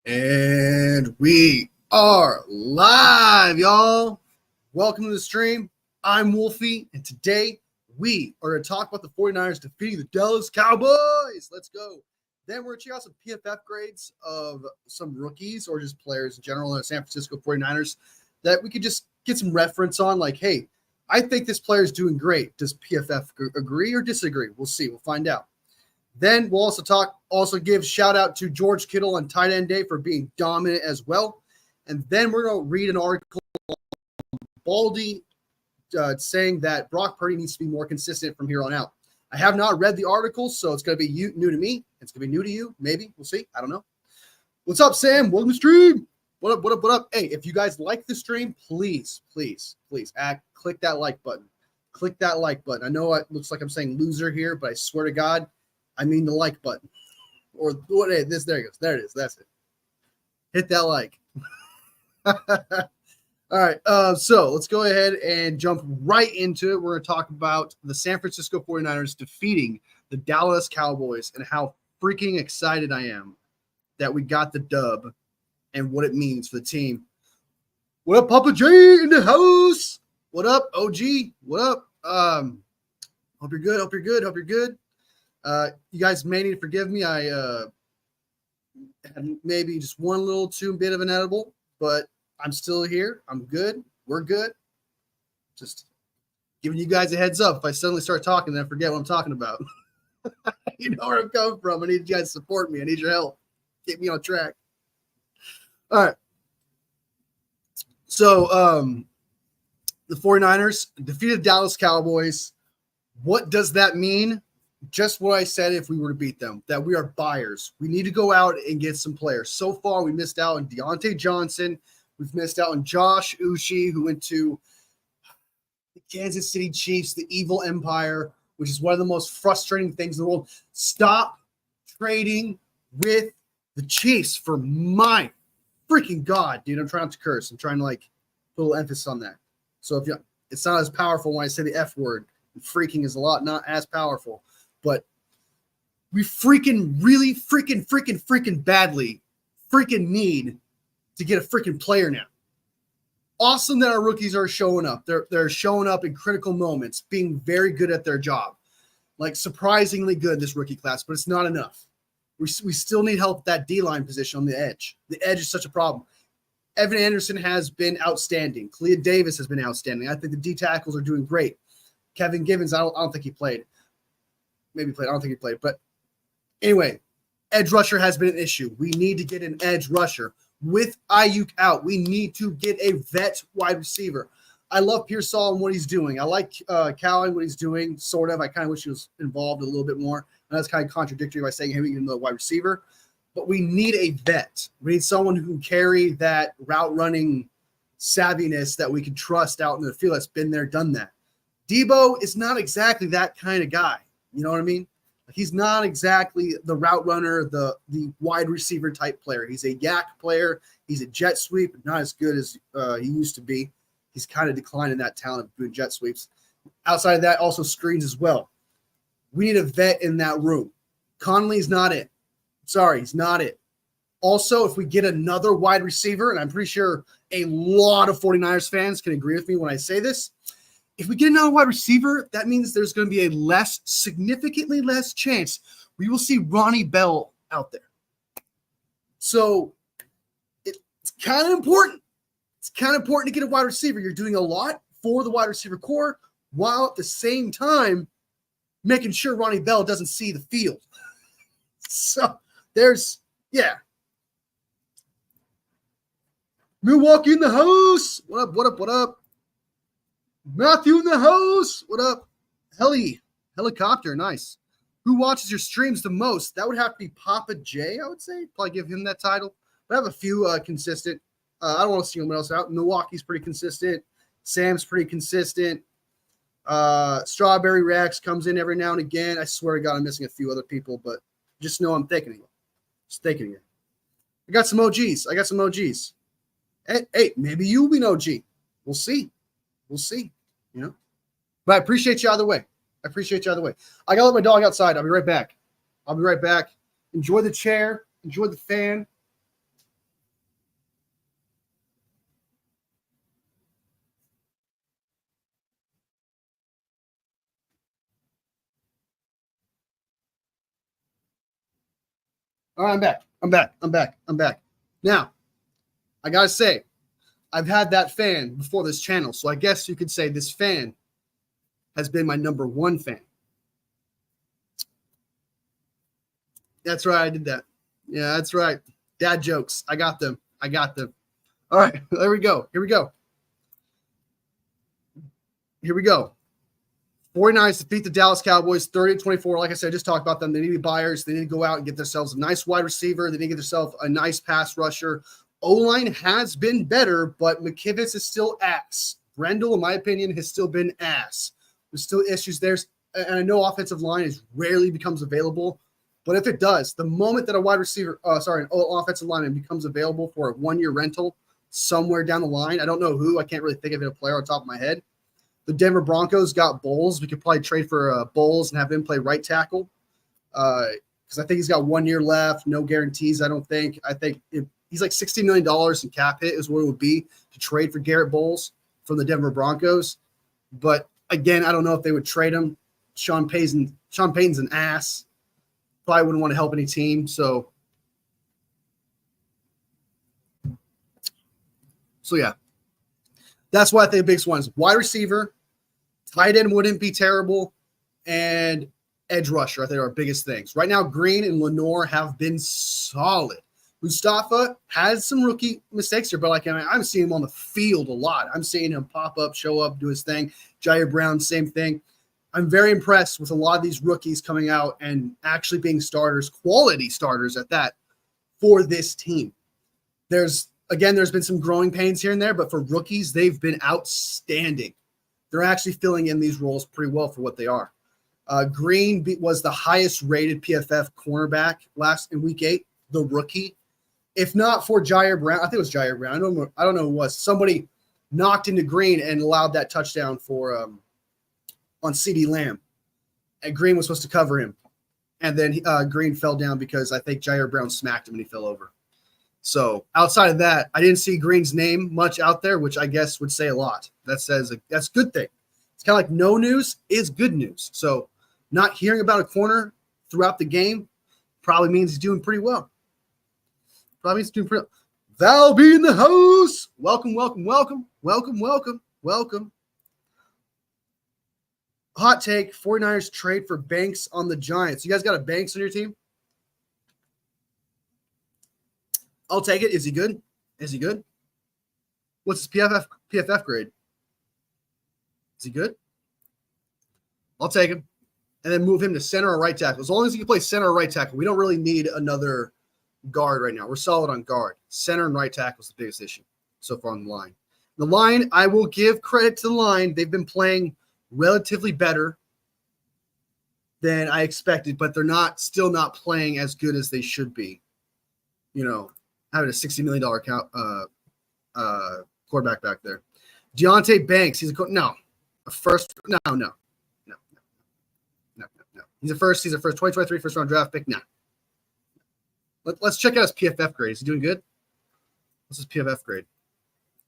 And we are live, y'all. Welcome to the stream. I'm Wolfie, and today we are going to talk about the 49ers defeating the Dallas Cowboys. Let's go. Then we're going to check out some PFF grades of some rookies or just players in general in the San Francisco 49ers that we could just get some reference on. Like, hey, I think this player is doing great. Does PFF agree or disagree? We'll see. We'll find out. Then we'll also give shout out to George Kittle on tight end day for being dominant as well. And then we're going to read an article on Baldy saying that Brock Purdy needs to be more consistent from here on out. I have not read the article, so it's going to be new to me. It's going to be new to you. Maybe. We'll see. I don't know. What's up, Sam? Welcome to the stream. What up, what up, what up? Hey, if you guys like the stream, please click that like button. Click that like button. I know it looks like I'm saying loser here, but I swear to God, I mean the like button. Or what? Hey, this, there it goes. There it is. That's it. Hit that like. All right. So let's go ahead and jump right into it. We're going to talk about the San Francisco 49ers defeating the Dallas Cowboys and how freaking excited I am that we got the dub and what it means for the team. What up, Papa J in the house? What up, OG? What up? Hope you're good. Hope you're good. You guys may need to forgive me. I had maybe just one little too bit of an edible, but I'm still here. I'm good. We're good. Just giving you guys a heads up. If I suddenly start talking, then I forget what I'm talking about. You know where I'm coming from. I need you guys to support me. I need your help. Get me on track. All right. So the 49ers defeated Dallas Cowboys. What does that mean? Just what I said if we were to beat them, that we are buyers. We need to go out and get some players. So far, we missed out on Deontay Johnson. We've missed out on Josh Uche, who went to the Kansas City Chiefs, the evil empire, which is one of the most frustrating things in the world. Stop trading with the Chiefs for my freaking God, dude. I'm trying not to curse. I'm trying to put a little emphasis on that. So if it's not as powerful when I say the F word. Freaking is a lot not as powerful. But we really freaking badly need to get a freaking player now. Awesome that our rookies are showing up. They're showing up in critical moments, being very good at their job. Like surprisingly good this rookie class, but it's not enough. We still need help at that D-line position on the edge. The edge is such a problem. Evan Anderson has been outstanding. Clea Davis has been outstanding. I think the D tackles are doing great. Kevin Givens, I don't think he played. Maybe played. I don't think he played. But anyway, edge rusher has been an issue. We need to get an edge rusher. With Ayuk out, we need to get a vet wide receiver. I love Pearsall and what he's doing. I like Cal and what he's doing, sort of. I kind of wish he was involved a little bit more. And that's kind of contradictory by saying, hey, we need the wide receiver. But we need a vet. We need someone who can carry that route running savviness that we can trust out in the field that's been there, done that. Debo is not exactly that kind of guy. You know what I mean? He's not exactly the route runner, the wide receiver type player. He's a yak player. He's a jet sweep, not as good as he used to be. He's kind of declined in that talent of doing jet sweeps. Outside of that, also screens as well. We need a vet in that room. Conley's not it. Sorry, he's not it. Also, if we get another wide receiver, and I'm pretty sure a lot of 49ers fans can agree with me when I say this, if we get another wide receiver, that means there's going to be a significantly less chance we will see Ronnie Bell out there. So it's kind of important. It's kind of important to get a wide receiver. You're doing a lot for the wide receiver core while at the same time making sure Ronnie Bell doesn't see the field. So yeah. Milwaukee in the house. What up? Matthew in the house. What up? Helicopter. Nice. Who watches your streams the most? That would have to be Papa J, I would say. Probably give him that title. But I have a few consistent. I don't want to see anyone else out. Milwaukee's pretty consistent. Sam's pretty consistent. Strawberry Rex comes in every now and again. I swear to God, I'm missing a few other people, but just know I'm thinking of you. Just thinking of you. I got some OGs. Hey, maybe you'll be an OG. We'll see. You know. But I appreciate you either way. I gotta let my dog outside. I'll be right back. Enjoy the chair. Enjoy the fan. All right, I'm back. Now, I got to say, I've had that fan before this channel, so I guess you could say this fan has been my number one fan. That's right, I did that. Yeah, that's right. Dad jokes. I got them. All right, there we go. Here we go. 49ers defeat the Dallas Cowboys 30-24. Like I said, I just talked about them. They need to be buyers. They need to go out and get themselves a nice wide receiver. They need to get themselves a nice pass rusher. O-line has been better, but McKivitz is still ass. Brendel, in my opinion, has still been ass. There's still issues there. And I know offensive line is rarely becomes available, but if it does, the moment that a wide receiver, an offensive lineman becomes available for a one-year rental somewhere down the line, I don't know who. I can't really think of a player on top of my head. The Denver Broncos got Bowles. We could probably trade for Bowles and have him play right tackle because I think he's got 1 year left, no guarantees. I think he's like $60 million in cap hit is what it would be to trade for Garrett Bowles from the Denver Broncos. But again, I don't know if they would trade him. Sean Payton's an ass. Probably wouldn't want to help any team. So yeah. That's why I think the biggest one is wide receiver, tight end wouldn't be terrible, and edge rusher, I think, are our biggest things. Right now, Green and Lenore have been solid. Mustafa has some rookie mistakes here, but I'm seeing him on the field a lot. I'm seeing him pop up, show up, do his thing. Jair Brown, same thing. I'm very impressed with a lot of these rookies coming out and actually being starters, quality starters at that, for this team. There's been some growing pains here and there, but for rookies, they've been outstanding. They're actually filling in these roles pretty well for what they are. Green was the highest rated PFF cornerback in week 8, the rookie. If not for Jair Brown, I think it was Jair Brown. I don't know who it was. Somebody knocked into Green and allowed that touchdown for on CeeDee Lamb. And Green was supposed to cover him. And then Green fell down because I think Jair Brown smacked him and he fell over. So outside of that, I didn't see Green's name much out there, which I guess would say a lot. That's a good thing. It's kind of like no news is good news. So not hearing about a corner throughout the game probably means he's doing pretty well. Val be in the house. Welcome. Hot take, 49ers trade for Banks on the Giants. You guys got a Banks on your team? I'll take it. Is he good? What's his PFF grade? Is he good? I'll take him. And then move him to center or right tackle. As long as he can play center or right tackle, we don't really need another guard right now. We're solid on guard. Center and right tackle is the biggest issue so far on the line. The line, I will give credit to the line. They've been playing relatively better than I expected, but they're still not playing as good as they should be. Having a $60 million quarterback back there. Deontay Banks, he's no. He's a first 2023 first round draft pick. No. Let's check out his PFF grade. Is he doing good? What's his PFF grade?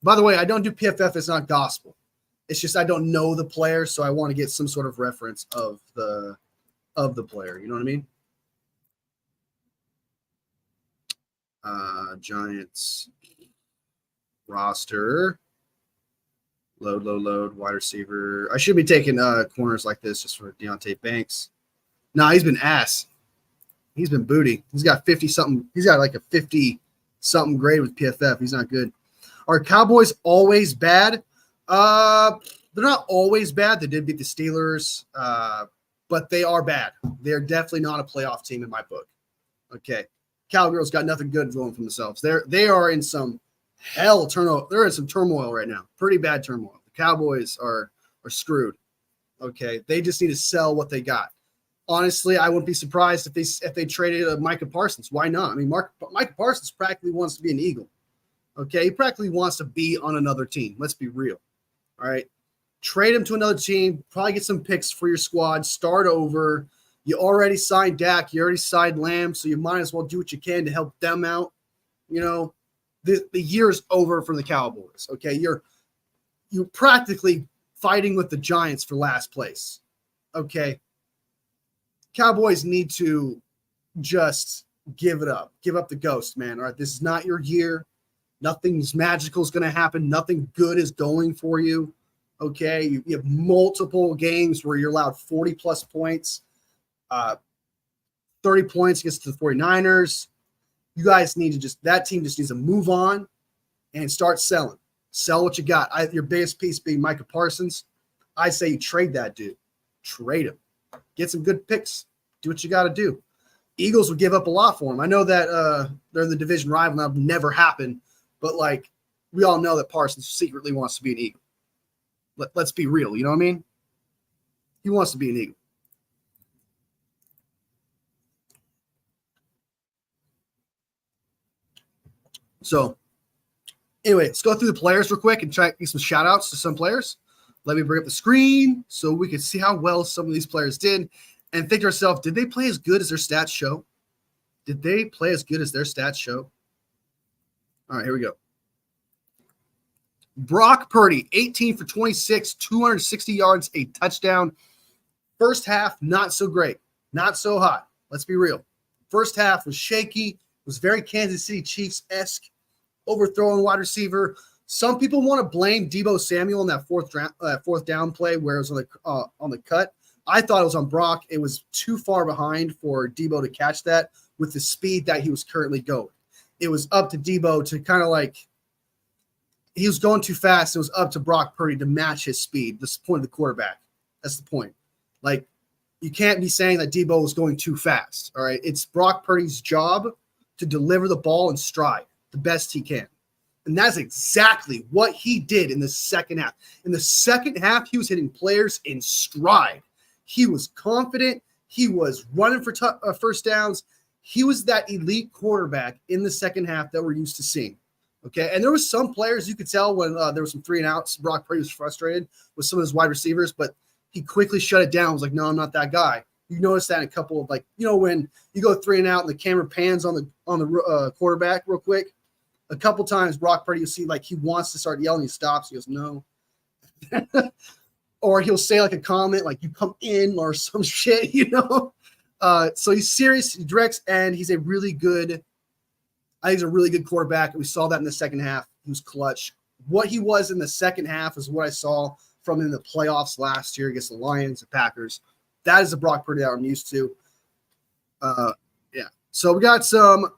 By the way, I don't do PFF. It's not gospel. It's just I don't know the player, so I want to get some sort of reference of the player. You know what I mean? Giants roster. Load, wide receiver. I should be taking corners like this just for Deontay Banks. No, he's been ass. He's been booty. He's got 50-something. He's got like a 50-something grade with PFF. He's not good. Are Cowboys always bad? They're not always bad. They did beat the Steelers, but they are bad. They're definitely not a playoff team in my book. Okay. Cowgirls got nothing good going for themselves. They are in some turmoil. They're in some turmoil right now. Pretty bad turmoil. The Cowboys are screwed. Okay. They just need to sell what they got. Honestly, I wouldn't be surprised if they traded Micah Parsons. Why not? I mean, Micah Parsons practically wants to be an Eagle. Okay, he practically wants to be on another team. Let's be real. All right, trade him to another team. Probably get some picks for your squad. Start over. You already signed Dak. You already signed Lamb, so you might as well do what you can to help them out. The year is over for the Cowboys. Okay, you're practically fighting with the Giants for last place. Okay. Cowboys need to just give it up. Give up the ghost, man. All right, this is not your year. Nothing's magical is going to happen. Nothing good is going for you. Okay, you have multiple games where you're allowed 40-plus points, 30 points against the 49ers. You guys need to that team just needs to move on and start selling. Sell what you got. Your biggest piece being Micah Parsons. I say you trade that dude. Trade him. Get some good picks. Do what you got to do. Eagles would give up a lot for him. I know that they're the division rival. That would never happen. But, like, we all know that Parsons secretly wants to be an Eagle. Let's be real. You know what I mean? He wants to be an Eagle. So, anyway, let's go through the players real quick and try to get some shout-outs to some players. Let me bring up the screen so we can see how well some of these players did and think to ourselves, did they play as good as their stats show? Did they play as good as their stats show? All right, here we go. Brock Purdy, 18 for 26, 260 yards, a touchdown. First half, not so great. Not so hot. Let's be real. First half was shaky. Was very Kansas City Chiefs-esque. Overthrowing wide receiver. Some people want to blame Deebo Samuel in that fourth down play where it was on the cut. I thought it was on Brock. It was too far behind for Deebo to catch that with the speed that he was currently going. It was up to Deebo to kind of like – he was going too fast. It was up to Brock Purdy to match his speed. That's the point of the quarterback. That's the point. Like, you can't be saying that Deebo was going too fast, all right? It's Brock Purdy's job to deliver the ball in stride the best he can. And that's exactly what he did in the second half. In the second half, he was hitting players in stride. He was confident. He was running for first downs. He was that elite quarterback in the second half that we're used to seeing. Okay, and there was some players you could tell when there was some 3-and-outs. Brock Purdy was frustrated with some of his wide receivers, but he quickly shut it down. He was like, no, I'm not that guy. You notice that in a couple of, like, you know, when you go 3-and-out and the camera pans on the quarterback real quick, a couple times Brock Purdy, you'll see like he wants to start yelling. He stops. He goes, no. Or he'll say like a comment like, you come in or some shit, you know. So he's serious, he directs, and he's a really good quarterback. And we saw that in the second half. He was clutch. What he was in the second half is what I saw from in the playoffs last year against the Lions and Packers. That is the Brock Purdy that I'm used to. Yeah. So we got some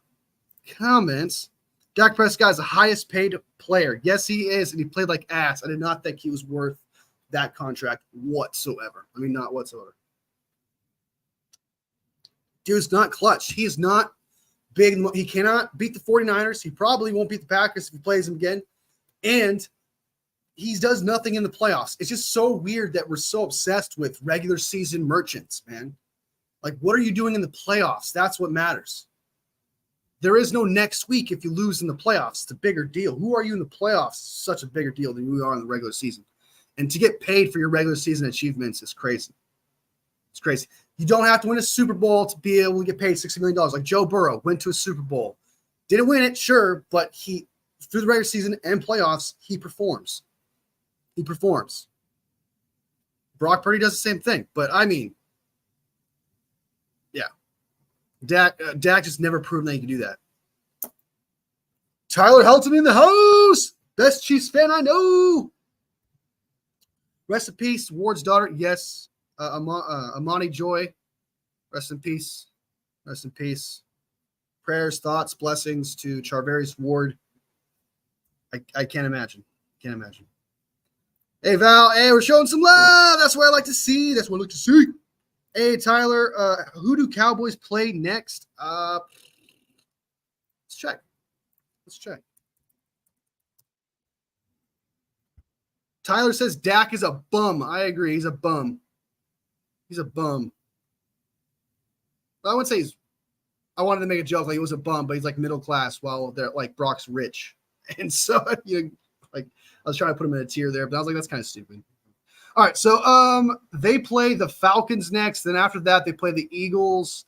comments. Dak Prescott is the highest paid player. Yes, he is, and he played like ass. I did not think he was worth that contract whatsoever. I mean, not whatsoever. Dude's not clutch. He is not big. He cannot beat the 49ers. He probably won't beat the Packers if he plays them again. And he does nothing in the playoffs. It's just so weird that we're so obsessed with regular season merchants, man. Like, what are you doing in the playoffs? That's what matters. There is no next week if you lose in the playoffs. It's a bigger deal. Who are you in the playoffs? Such a bigger deal than we are in the regular season. And to get paid for your regular season achievements is crazy. It's crazy. You don't have to win a Super Bowl to be able to get paid $60 million. Like Joe Burrow went to a Super Bowl. Didn't win it, sure, but he, through the regular season and playoffs, he performs. He performs. Brock Purdy does the same thing. But, I mean, yeah. Dak just never proven that he can do that. Tyler Helton in the house. Best Chiefs fan I know. Rest in peace, Ward's daughter. Yes. Amani Joy. Rest in peace. Rest in peace. Prayers, thoughts, blessings to Charvarius Ward. I can't imagine. Can't imagine. Hey, Val. Hey, we're showing some love. That's what I like to see. That's what I like to see. Hey, Tyler, who do Cowboys play next? Let's check. Let's check. Tyler says Dak is a bum. I agree. He's a bum. He's a bum. I would say I wanted to make a joke like he was a bum, but he's like middle class while they're like Brock's rich. And so, you know, like I was trying to put him in a tier there, but I was like, that's kind of stupid. All right, so they play the Falcons next. Then after that, they play the Eagles.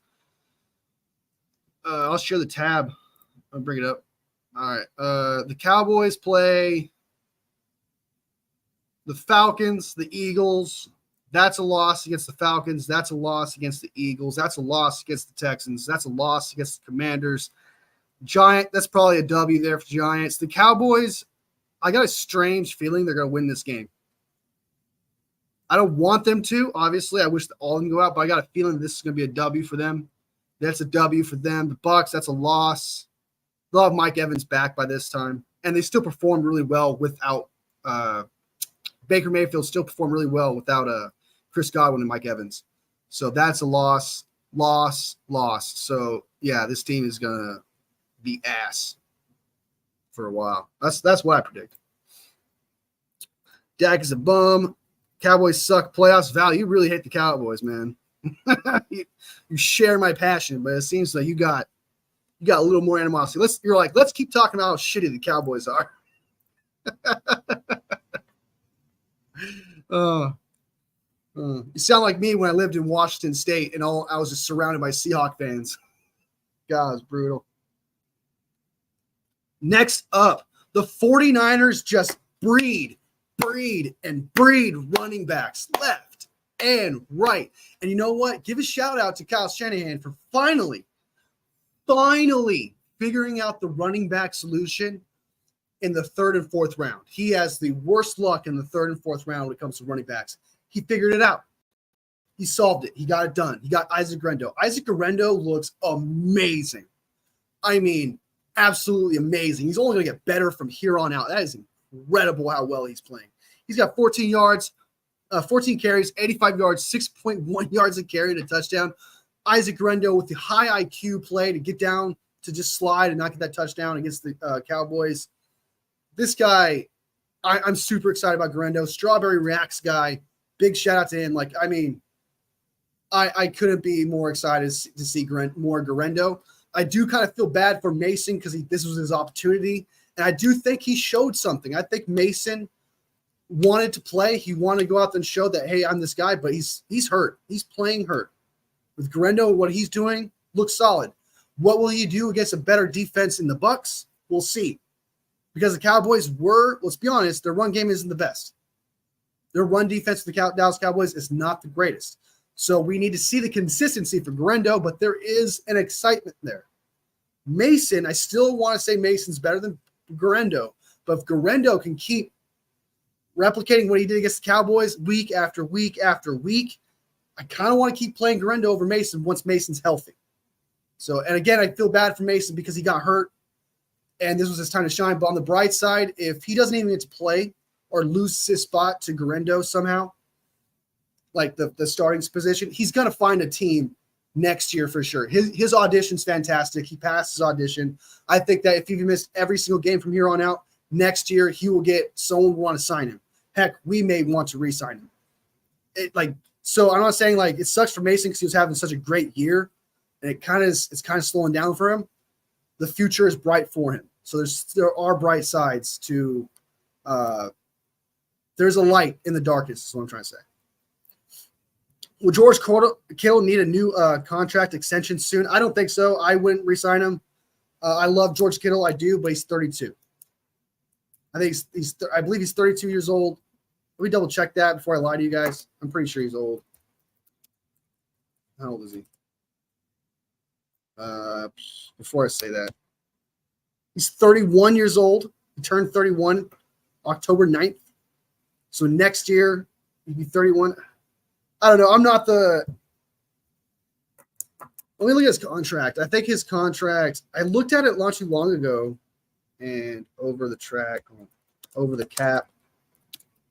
I'll share the tab. I'll bring it up. All right, the Cowboys play the Falcons, the Eagles, That's a loss against the Falcons. That's a loss against the Eagles. That's a loss against the Texans. That's a loss against the Commanders. That's probably a W there for Giants. The Cowboys, I got a strange feeling they're going to win this game. I don't want them to. Obviously, I wish all of them go out, but I got a feeling this is going to be a W for them. That's a W for them. The Bucs, that's a loss. They'll have Mike Evans back by this time, and they still performed really well without Baker Mayfield. Still performed really well without Chris Godwin and Mike Evans. So that's a loss. So yeah, this team is gonna be ass for a while. That's what I predict. Dak is a bum. Cowboys suck. Playoffs value. You really hate the Cowboys, man. you share my passion, but it seems like you got a little more animosity. Let's keep talking about how shitty the Cowboys are. You sound like me when I lived in Washington State and I was just surrounded by Seahawk fans. God, it's brutal. Next up, the 49ers just breed running backs left and right. And you know what? Give a shout out to Kyle Shanahan for finally figuring out the running back solution in the third and fourth round. He has the worst luck in the third and fourth round when it comes to running backs. He figured it out. He solved it. He got it done. He got Isaac Guerendo. Isaac Guerendo looks amazing. I mean, absolutely amazing. He's only going to get better from here on out. That is incredible how well he's playing. He's got 14 yards, 14 carries, 85 yards, 6.1 yards a carry and a touchdown. Isaac Guerendo with the high IQ play to get down, to just slide and not get that touchdown against the Cowboys. This guy, I'm super excited about Guerendo. Strawberry Reacts guy. Big shout out to him. I couldn't be more excited to see more Guerendo. I do kind of feel bad for Mason because this was his opportunity. And I do think he showed something. I think Mason wanted to play. He wanted to go out there and show that, hey, I'm this guy, but he's hurt. He's playing hurt. With Guerendo, what he's doing looks solid. What will he do against a better defense in the Bucs? We'll see. Because the Cowboys let's be honest, their run game isn't the best. Their run defense for the Dallas Cowboys is not the greatest. So we need to see the consistency for Guerendo, but there is an excitement there. Mason, I still want to say Mason's better than Guerendo, but if Guerendo can keep replicating what he did against the Cowboys week after week after week, I kind of want to keep playing Guerendo over Mason once Mason's healthy. So, and again, I feel bad for Mason because he got hurt, and this was his time to shine. But on the bright side, if he doesn't even get to play or lose his spot to Guerendo somehow, like the starting position, he's going to find a team next year for sure. His audition's fantastic. He passed his audition. I think that if he missed every single game from here on out, next year he will get someone who want to sign him. Heck, we may want to re-sign him. So I'm not saying it sucks for Mason because he was having such a great year, and it's kind of slowing down for him. The future is bright for him. So there are bright sides to. There's a light in the darkness. Is what I'm trying to say. Will George Kittle need a new contract extension soon? I don't think so. I wouldn't re-sign him. I love George Kittle. I do, but he's 32. I think I believe he's 32 years old. Let me double check that before I lie to you guys. I'm pretty sure he's old. How old is he? Before I say that, he's 31 years old. He turned 31 October 9th. So next year he'd be 31. I don't know. I'm not the. Let me look at his contract. I think his contract. I looked at it not too long ago, and over the cap,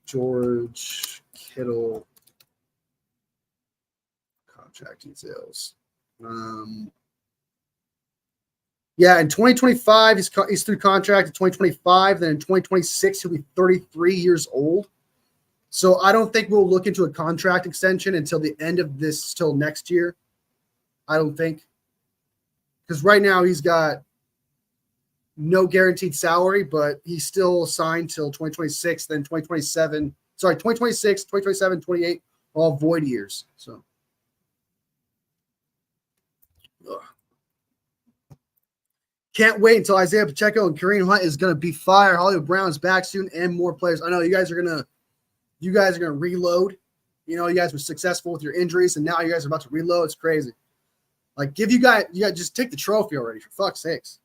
George Kittle contract details. Yeah, in 2025, he's through contract in 2025. Then in 2026, he'll be 33 years old. So I don't think we'll look into a contract extension until the end of this, till next year. I don't think. Because right now he's got no guaranteed salary, but he's still signed till 2026, then 2027. Sorry, 2026, 2027, 28, all void years. So. Ugh. Can't wait until Isaiah Pacheco and Kareem Hunt is going to be fire. Hollywood Brown's back soon and more players. I know you guys are going to reload. You know, you guys were successful with your injuries, and now you guys are about to reload. It's crazy. Like, give you guys just take the trophy already, for fuck's sakes.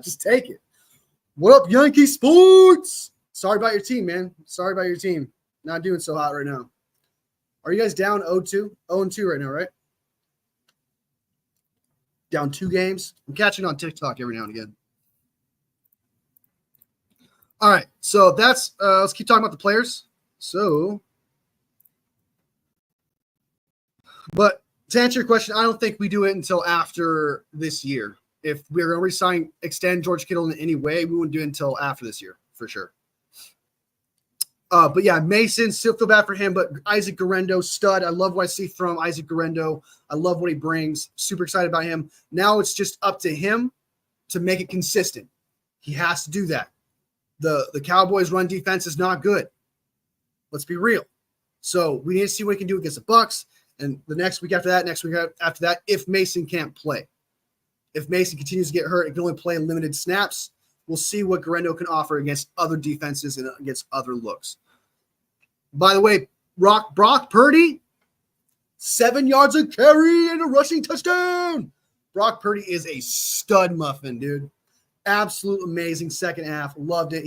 Just take it. What up, Yankee Sports? Sorry about your team, man. Sorry about your team. Not doing so hot right now. Are you guys down 0-2? 0-2 right now, right? Down 2 games. I'm catching on TikTok every now and again. All right, so that's let's keep talking about the players. So, but to answer your question, I don't think we do it until after this year. If we're going to resign, extend George Kittle in any way, we wouldn't do it until after this year, for sure. But yeah, Mason, still feel bad for him, but Isaac Guerrero, stud. I love what I see from Isaac Guerrero. I love what he brings. Super excited about him. Now it's just up to him to make it consistent. He has to do that. The Cowboys' run defense is not good. Let's be real. So we need to see what he can do against the Bucs, and the next week after that, if Mason can't play. If Mason continues to get hurt and can only play limited snaps, we'll see what Guerrero can offer against other defenses and against other looks. By the way, Brock Purdy, 7 yards of carry and a rushing touchdown. Brock Purdy is a stud muffin, dude. Absolute amazing second half. Loved it.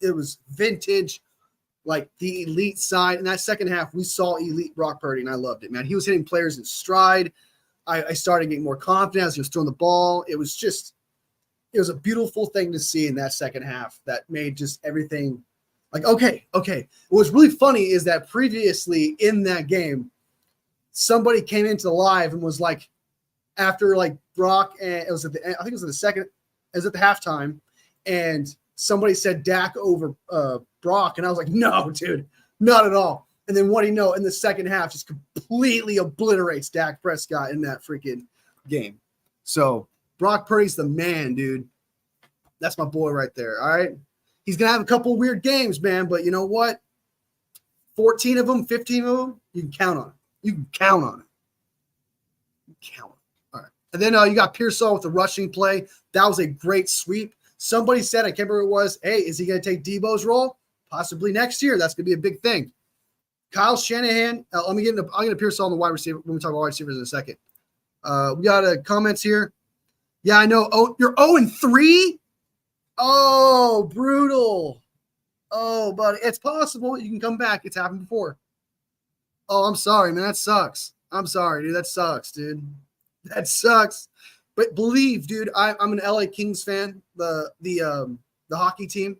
It was vintage, like the elite side. In that second half, we saw elite Brock Purdy, and I loved it, man. He was hitting players in stride. I started getting more confident as he was throwing the ball. It was a beautiful thing to see in that second half that made just everything like, okay. What was really funny is that previously in that game, somebody came into the live and was like, after like Brock, and it was at the halftime, and somebody said Dak over Brock, and I was like, no, dude, not at all. And then what do you know? In the second half, just completely obliterates Dak Prescott in that freaking game. So Brock Purdy's the man, dude. That's my boy right there. All right. He's going to have a couple of weird games, man. But you know what? 14 of them, 15 of them, you can count on it. You can count on it. All right. And then you got Pearsall with the rushing play. That was a great sweep. Somebody said, I can't remember who it was, hey, is he going to take Debo's role? Possibly next year. That's going to be a big thing. Kyle Shanahan. I'll get into Pearsall on the wide receiver when we talk about wide receivers in a second. We got comments here. Yeah, I know. Oh, you're 0-3? Oh, brutal. Oh, buddy. It's possible you can come back. It's happened before. Oh, I'm sorry, man. That sucks. I'm sorry, dude. That sucks, dude. That sucks. But believe, dude, I'm an LA Kings fan, the hockey team,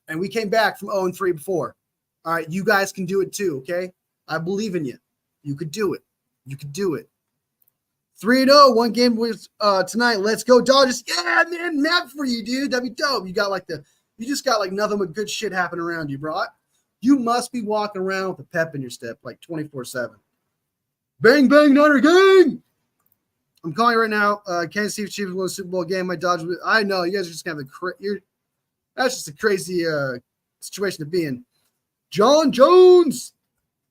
and we came back from 0-3 before. All right, you guys can do it too, okay? I believe in you. You could do it. You could do it. 3-0, one game with tonight. Let's go, Dodgers. Yeah, man, mad for you, dude. That'd be dope. You just got like nothing but good shit happening around you, bro. You must be walking around with a pep in your step like 24/7. Bang, bang, Niner gang. I'm calling you right now. Kansas City Chiefs win a Super Bowl game. My Dodgers. I know you guys are just gonna have that's just a crazy situation to be in. John Jones,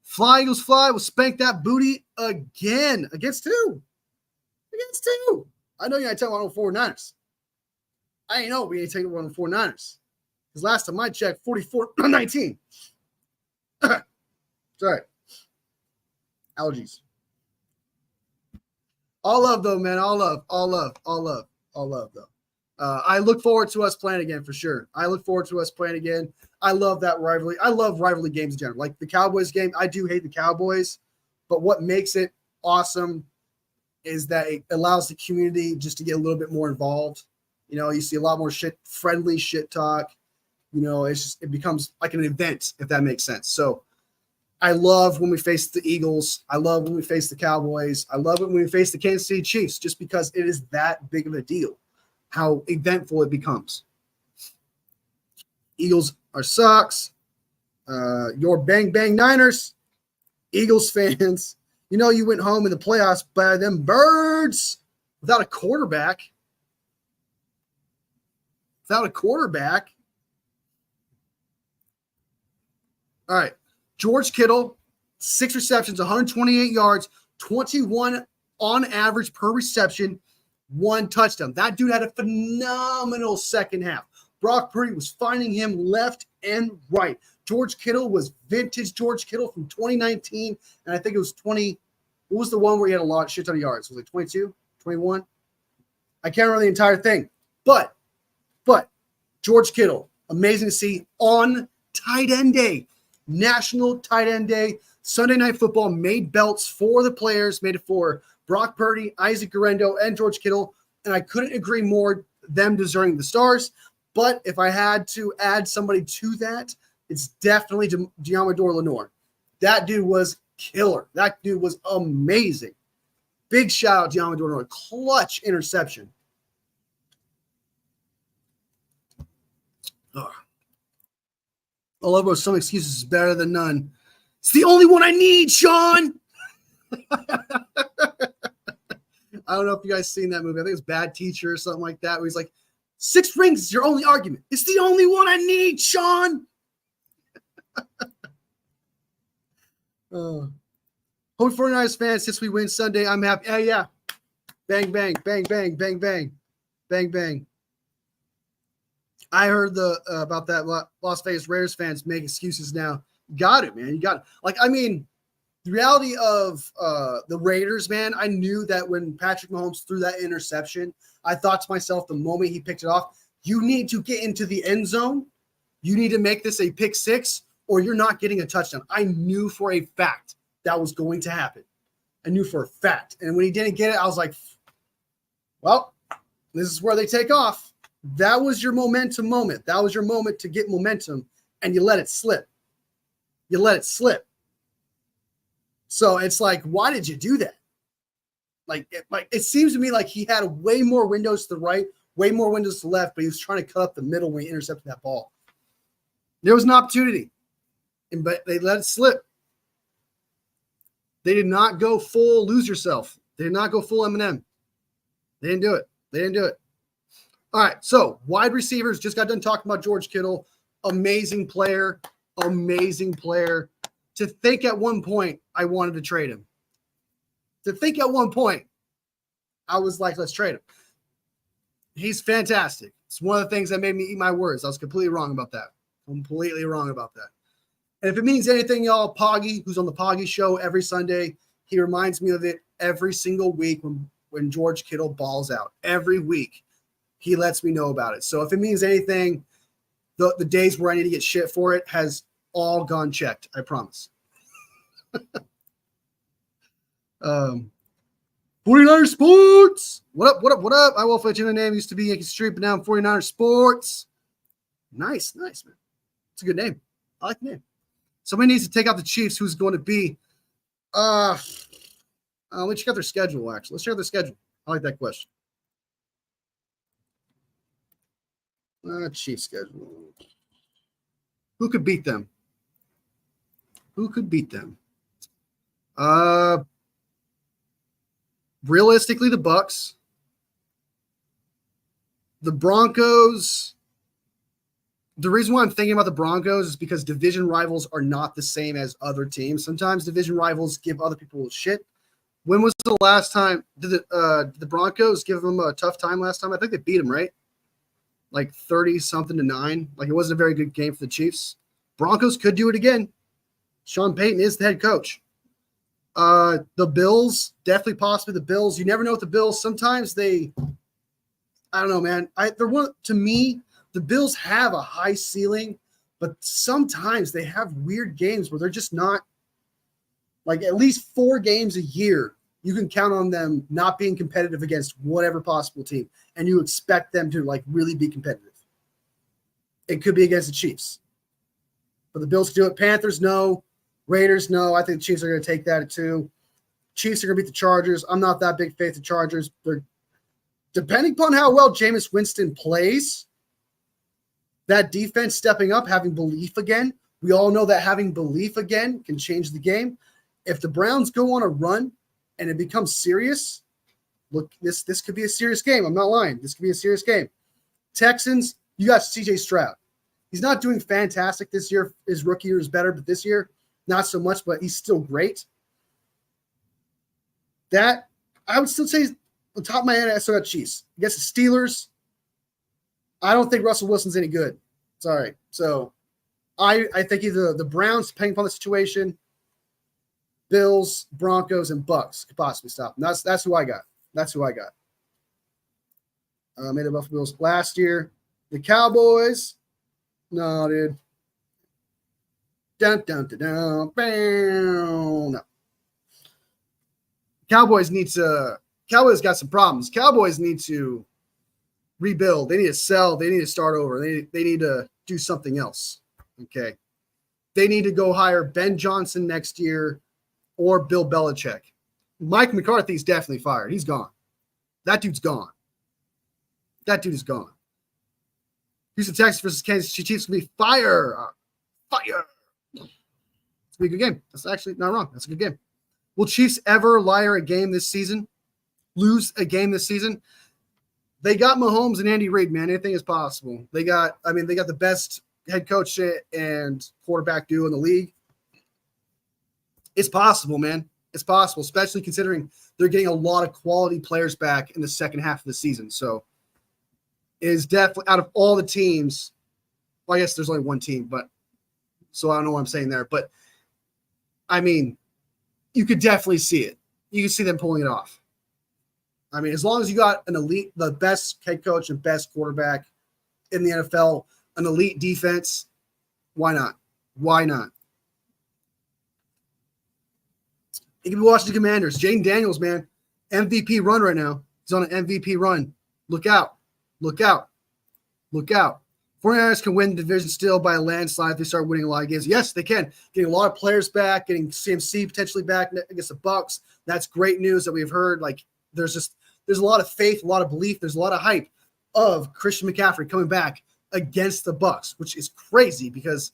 fly Eagles fly, will spank that booty again against two. I know you're not taking 104 Niners. I ain't know we ain't taking 104 Niners. Because last time I checked, 44-19. Sorry. Allergies. All love, though, man. All love, though. I look forward to us playing again for sure. I love that rivalry. I love rivalry games in general. Like the Cowboys game, I do hate the Cowboys, but what makes it awesome is that it allows the community just to get a little bit more involved. You know, you see a lot more friendly shit talk. You know, it becomes like an event, if that makes sense. So I love when we face the Eagles. I love when we face the Cowboys. I love it when we face the Kansas City Chiefs, just because it is that big of a deal, how eventful it becomes. Eagles are sucks. Your bang bang Niners. Eagles fans, you know you went home in the playoffs by them birds without a quarterback. All right. George Kittle, 6 receptions, 128 yards, 21 on average per reception, 1 touchdown. That dude had a phenomenal second half. Brock Purdy was finding him left and right. George Kittle was vintage George Kittle from 2019. And I think it was 20. What was the one where he had a shit ton of yards? Was it 22, 21? I can't remember the entire thing. But George Kittle, amazing to see on tight end day, National Tight End Day. Sunday Night Football made belts for the players, made it for Brock Purdy, Isaac Guerrero, and George Kittle. And I couldn't agree more, them deserving the stars. But if I had to add somebody to that, it's definitely Deommodore Lenoir. That dude was killer. That dude was amazing. Big shout out to Deommodore Lenoir. Clutch interception. Oh. I love how some excuses is better than none. It's the only one I need, Sean. I don't know if you guys seen that movie. I think it's Bad Teacher or something like that, where he's like, 6 rings is your only argument. It's the only one I need, Sean. Hope 49ers fans, since we win Sunday, I'm happy. Yeah. Bang, bang, bang, bang, bang, bang, bang, bang. I heard about that Las Vegas Raiders fans make excuses now. You got it, man. You got it. Like, I mean, the reality of the Raiders, man, I knew that when Patrick Mahomes threw that interception, I thought to myself the moment he picked it off, you need to get into the end zone. You need to make this a pick six, or you're not getting a touchdown. I knew for a fact that was going to happen. I knew for a fact. And when he didn't get it, I was like, well, this is where they take off. That was your momentum moment. That was your moment to get momentum, and you let it slip. You let it slip. So it's like, why did you do that? Like it seems to me like he had way more windows to the right, way more windows to the left, but he was trying to cut up the middle when he intercepted that ball. There was an opportunity, but they let it slip. They did not go full lose yourself. They did not go full Eminem. They didn't do it. They didn't do it. All right, so wide receivers, just got done talking about George Kittle. Amazing player, amazing player. To think at one point I wanted to trade him. To think at one point I was like, let's trade him. He's fantastic. It's one of the things that made me eat my words. I was completely wrong about that. Completely wrong about that. And if it means anything, y'all, Poggy, who's on the Poggy show every Sunday, he reminds me of it every single week when George Kittle balls out. Every week, he lets me know about it. So if it means anything, the days where I need to get shit for it has all gone checked. I promise. 49er Sports. What up, what up, what up? I will fit you in the name. Used to be Yankee Street, but now I'm 49er Sports. Nice, man. It's a good name. I like the name. Somebody needs to take out the Chiefs. Who's going to be? Let's check out their schedule, actually. Let's check out their schedule. I like that question. Chiefs schedule. Who could beat them? Who could beat them? Realistically, the Bucs. The Broncos. The reason why I'm thinking about the Broncos is because division rivals are not the same as other teams. Sometimes division rivals give other people shit. When was the last time did the Broncos give them a tough time last time? I think they beat them, right? Like 30-something to 9. Like, it wasn't a very good game for the Chiefs. Broncos could do it again. Sean Payton is the head coach. The Bills, definitely possibly the Bills. You never know with the Bills. Sometimes I don't know, man. To me, the Bills have a high ceiling, but sometimes they have weird games where they're just not, like, at least 4 games a year. You can count on them not being competitive against whatever possible team, and you expect them to, like, really be competitive. It could be against the Chiefs. But the Bills do it. Panthers, no. Raiders, no. I think the Chiefs are going to take that at 2. Chiefs are going to beat the Chargers. I'm not that big faith in Chargers. Depending upon how well Jameis Winston plays, that defense stepping up, having belief again. We all know that having belief again can change the game. If the Browns go on a run and it becomes serious, look, this could be a serious game. I'm not lying. This could be a serious game. Texans, you got CJ Stroud. He's not doing fantastic this year. His rookie year is better, but this year, not so much, but he's still great. That, I would still say, on the top of my head, I still got Chiefs. Against the Steelers, I don't think Russell Wilson's any good. Sorry. So I think either the Browns, depending upon the situation, Bills, Broncos, and Bucks could possibly stop them. That's who I got. That's who I got. Made the Buffalo Bills last year. The Cowboys, no, dude. Dun, dun, dun, dun, bam. No. Cowboys got some problems. Cowboys need to rebuild. They need to sell. They need to start over. They need to do something else. Okay. They need to go hire Ben Johnson next year or Bill Belichick. Mike McCarthy's definitely fired. He's gone. That dude's gone. That dude is gone. Houston Texans versus Kansas City Chiefs will be fire. Fire. It's a good game. That's actually not wrong. That's a good game. Will Chiefs ever lose a game this season? They got Mahomes and Andy Reid, man. Anything is possible. They got the best head coach and quarterback duo in the league. It's possible, man. It's possible, especially considering they're getting a lot of quality players back in the second half of the season. So it is definitely out of all the teams. Well, I guess there's only one team, but so I don't know what I'm saying there. But I mean, you could definitely see it. You can see them pulling it off. I mean, as long as you got an elite, the best head coach and best quarterback in the NFL, an elite defense, why not? Why not? You can be watching the Commanders. Jaden Daniels, man, MVP run right now. He's on an MVP run. Look out. Look out. Look out. 49ers can win the division still by a landslide if they start winning a lot of games. Yes, they can. Getting a lot of players back, getting CMC potentially back against the Bucks. That's great news that we've heard. Like, there's a lot of faith, a lot of belief, there's a lot of hype of Christian McCaffrey coming back against the Bucks, which is crazy because,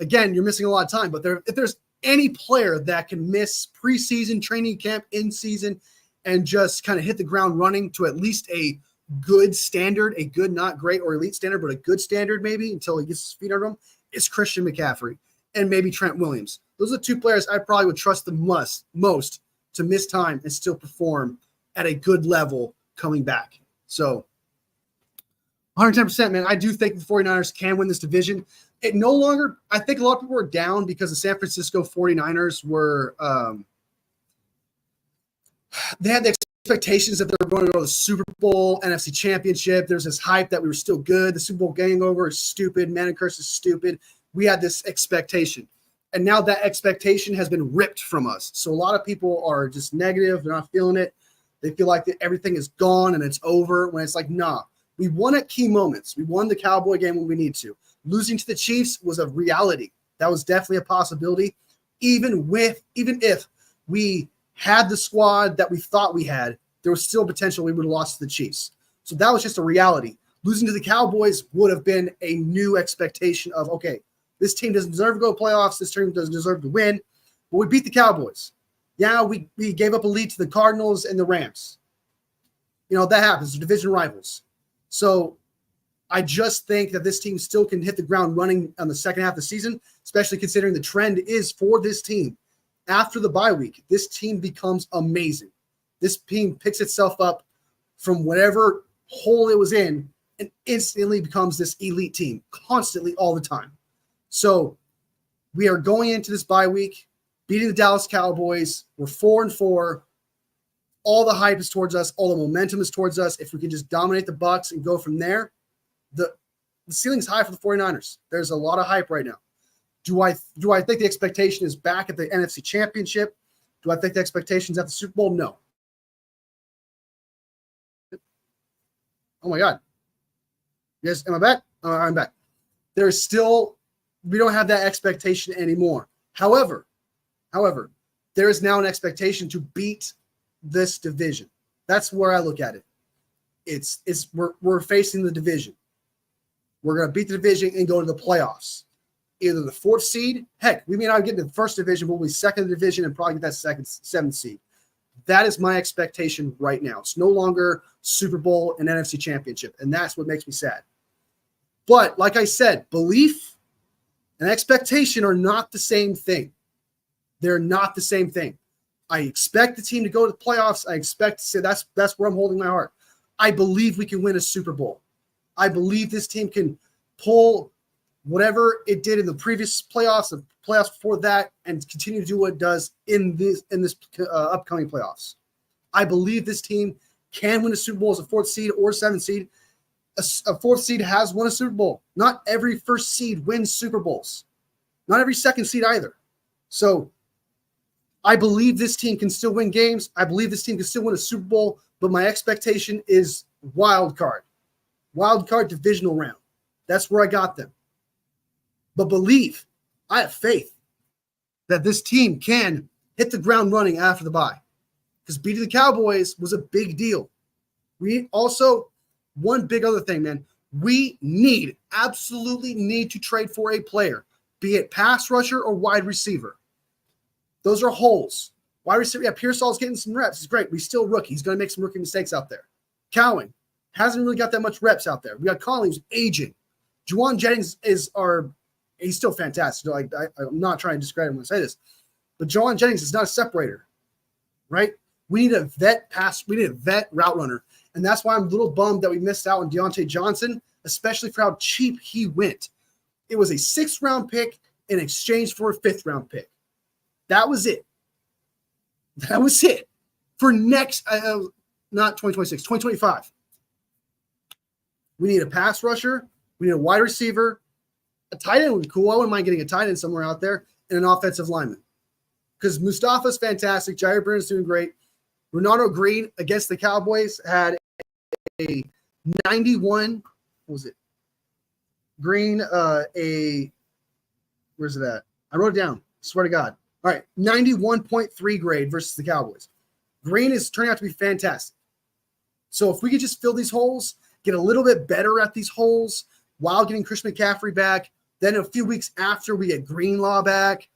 again, you're missing a lot of time. But if there's any player that can miss preseason, training camp, in season, and just kind of hit the ground running to at least a good standard, a good, not great or elite standard, but a good standard maybe until he gets his feet under him, is Christian McCaffrey and maybe Trent Williams. Those are the two players I probably would trust the most to miss time and still perform at a good level coming back. So 110%, man. I do think the 49ers can win this division. It no longer, I think a lot of people were down because the San Francisco 49ers were, they had the expectations that they were going to go to the Super Bowl, NFC Championship. There's this hype that we were still good. The Super Bowl hangover is stupid. Man and Curse is stupid. We had this expectation. And now that expectation has been ripped from us. So a lot of people are just negative. They're not feeling it. They feel like that everything is gone and it's over, when it's like, nah. We won at key moments. We won the Cowboy game when we need to. Losing to the Chiefs was a reality. That was definitely a possibility. Even if we had the squad that we thought we had, there was still potential we would have lost to the Chiefs. So that was just a reality. Losing to the Cowboys would have been a new expectation of, okay, this team doesn't deserve to go to playoffs. This team doesn't deserve to win. But we beat the Cowboys. Yeah, we gave up a lead to the Cardinals and the Rams. You know, that happens. They're division rivals. So I just think that this team still can hit the ground running on the second half of the season, especially considering the trend is for this team. After the bye week, this team becomes amazing. This team picks itself up from whatever hole it was in and instantly becomes this elite team constantly all the time. So we are going into this bye week, beating the Dallas Cowboys. We're 4-4. All the hype is towards us. All the momentum is towards us. If we can just dominate the Bucks and go from there, the ceiling's high for the 49ers. There's a lot of hype right now. Do I think the expectation is back at the NFC Championship? Do I think the expectation is at the Super Bowl? No. Oh my God. Yes, am I back? I'm back. There's still, we don't have that expectation anymore. However, there is now an expectation to beat this division. That's where I look at it. We're facing the division. We're going to beat the division and go to the playoffs. Either the fourth seed, heck, we may not get in the first division, but we'll be second in the division and probably get that seventh seed. That is my expectation right now. It's no longer Super Bowl and NFC Championship, and that's what makes me sad. But like I said, belief and expectation are not the same thing. They're not the same thing. I expect the team to go to the playoffs. I expect to say that's where I'm holding my heart. I believe we can win a Super Bowl. I believe this team can pull whatever it did in the previous playoffs, the playoffs before that, and continue to do what it does in this upcoming playoffs. I believe this team can win a Super Bowl as a 4th seed or 7th seed. A 4th seed has won a Super Bowl. Not every 1st seed wins Super Bowls. Not every 2nd seed either. So I believe this team can still win games. I believe this team can still win a Super Bowl, but my expectation is wild card divisional round. That's where I got them. But I have faith that this team can hit the ground running after the bye, because beating the Cowboys was a big deal. We also, one big other thing, man, we absolutely need to trade for a player, be it pass rusher or wide receiver. Those are holes. Wide receiver, yeah, Pearsall's getting some reps. He's great. He's still a rookie. He's going to make some rookie mistakes out there. Cowan hasn't really got that much reps out there. We got Collins aging. Juwan Jennings he's still fantastic. I'm not trying to discredit him when I say this, but Juwan Jennings is not a separator, right? We need a vet route runner. And that's why I'm a little bummed that we missed out on Deontay Johnson, especially for how cheap he went. It was a 6th round pick in exchange for a 5th round pick. That was it. For next, not 2026, 2025. We need a pass rusher. We need a wide receiver. A tight end would be cool. I wouldn't mind getting a tight end somewhere out there, and an offensive lineman. Because Mustafa's fantastic. Jair Burns doing great. Ronaldo Green against the Cowboys had a 91. What was it? Green, where's it at? I wrote it down. Swear to God. All right, 91.3 grade versus the Cowboys. Green is turning out to be fantastic. So if we could just fill these holes, get a little bit better at these holes while getting Christian McCaffrey back, then a few weeks after we get Greenlaw back,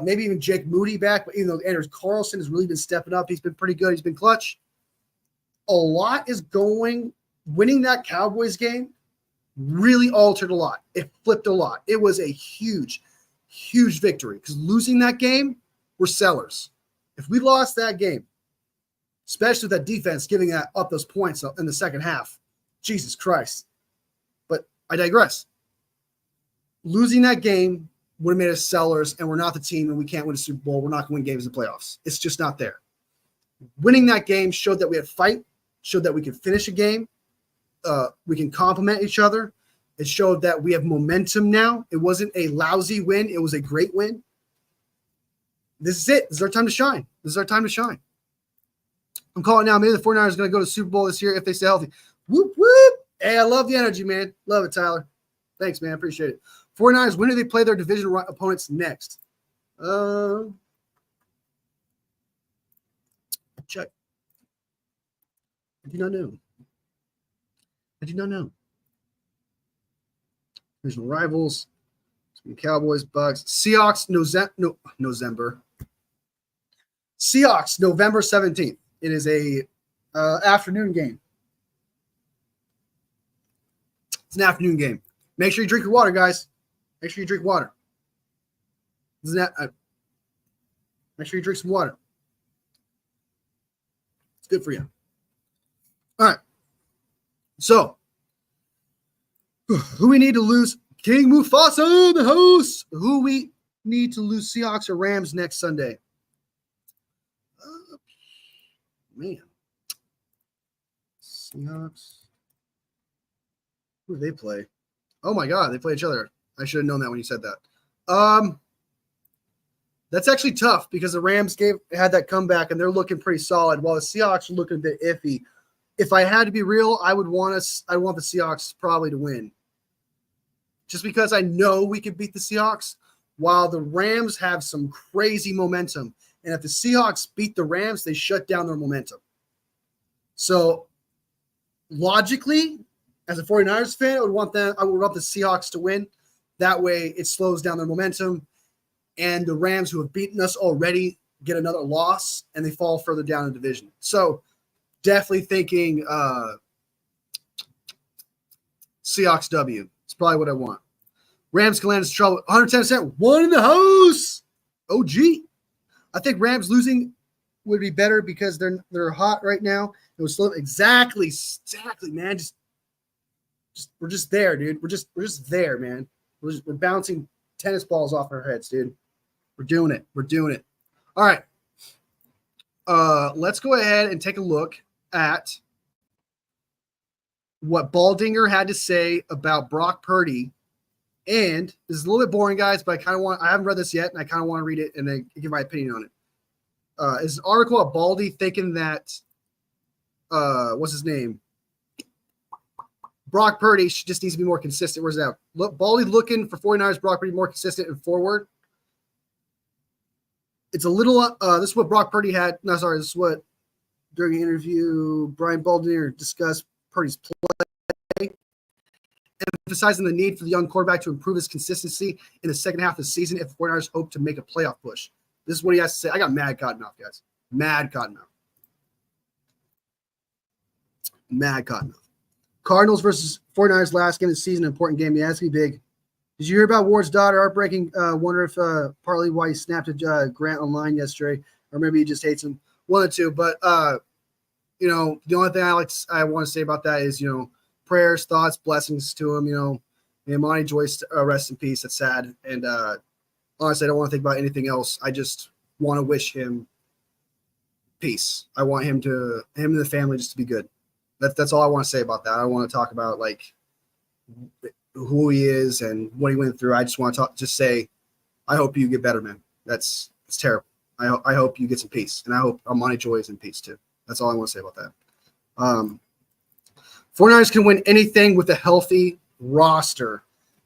maybe even Jake Moody back, but even though Anders Carlson has really been stepping up, he's been pretty good, he's been clutch. A lot is going, winning that Cowboys game really altered a lot. It flipped a lot. It was a huge victory, because losing that game, we're sellers. If we lost that game, especially with that defense giving up those points in the second half, Jesus Christ. But I digress. Losing that game would have made us sellers, and we're not the team, and we can't win a Super Bowl. We're not going to win games in the playoffs. It's just not there. Winning that game showed that we had fight, showed that we could finish a game. We can complement each other. It showed that we have momentum now. It wasn't a lousy win. It was a great win. This is it. This is our time to shine. I'm calling now. Maybe the 49ers are going to go to the Super Bowl this year if they stay healthy. Whoop, whoop. Hey, I love the energy, man. Love it, Tyler. Thanks, man. Appreciate it. 49ers, when do they play their division opponents next? Check. I do not know. Divisional rivals. Cowboys, Bucks, Seahawks, November. Seahawks, November 17th. It is a afternoon game. It's an afternoon game. Make sure you drink your water, guys. Make sure you drink water. Make sure you drink some water. It's good for you. All right. So, who we need to lose? King Mufasa in the house. Who we need to lose? Seahawks or Rams next Sunday? Man. Seahawks. Who do they play? Oh my God, they play each other. I should have known that when you said that. That's actually tough because the Rams had that comeback and they're looking pretty solid, while the Seahawks are looking a bit iffy. If I had to be real, I want the Seahawks probably to win, just because I know we can beat the Seahawks, while the Rams have some crazy momentum. And if the Seahawks beat the Rams, they shut down their momentum. So logically, as a 49ers fan, I would want the Seahawks to win. That way it slows down their momentum. And the Rams, who have beaten us already, get another loss and they fall further down in the division. So definitely thinking Seahawks W. It's probably what I want. Rams can land in trouble. 110%. One in the house. OG. I think Rams losing would be better because they're hot right now. It was slow. Exactly, man. Just we're just there, dude. We're just there, man. We're bouncing tennis balls off our heads, dude. We're doing it. We're doing it. All right. Let's go ahead and take a look at what Baldinger had to say about Brock Purdy. And this is a little bit boring, guys, but I haven't read this yet, and I kind of want to read it and then give my opinion on it. It's an article about Baldy thinking that, what's his name? Brock Purdy just needs to be more consistent. Where's that? Look, Baldy looking for 49ers, Brock Purdy more consistent and forward. It's a little, this is what Brock Purdy had. No, sorry, this is what, during an interview, Brian Baldinger discussed Purdy's play, emphasizing the need for the young quarterback to improve his consistency in the second half of the season if the 49ers hope to make a playoff push. This is what he has to say. I got mad Cottonmouth, guys. Mad Cottonmouth. Mad Cottonmouth. Cardinals versus 49ers last game of the season, an important game. Yeah, it's going to be big. Did you hear about Ward's daughter? Heartbreaking. Wonder if partly why he snapped at Grant online yesterday, or maybe he just hates him. One or two. But, you know, the only thing I want to say about that is, you know, prayers, thoughts, blessings to him. You know, may Monty Joyce rest in peace. That's sad. And honestly, I don't want to think about anything else. I just want to wish him peace. I want him and the family just to be good. That's all I want to say about that. I don't want to talk about like who he is and what he went through. I just want to just say, I hope you get better, man. It's terrible. I hope you get some peace, and I hope Armani Joy is in peace too. That's all I want to say about that. 49ers can win anything with a healthy roster.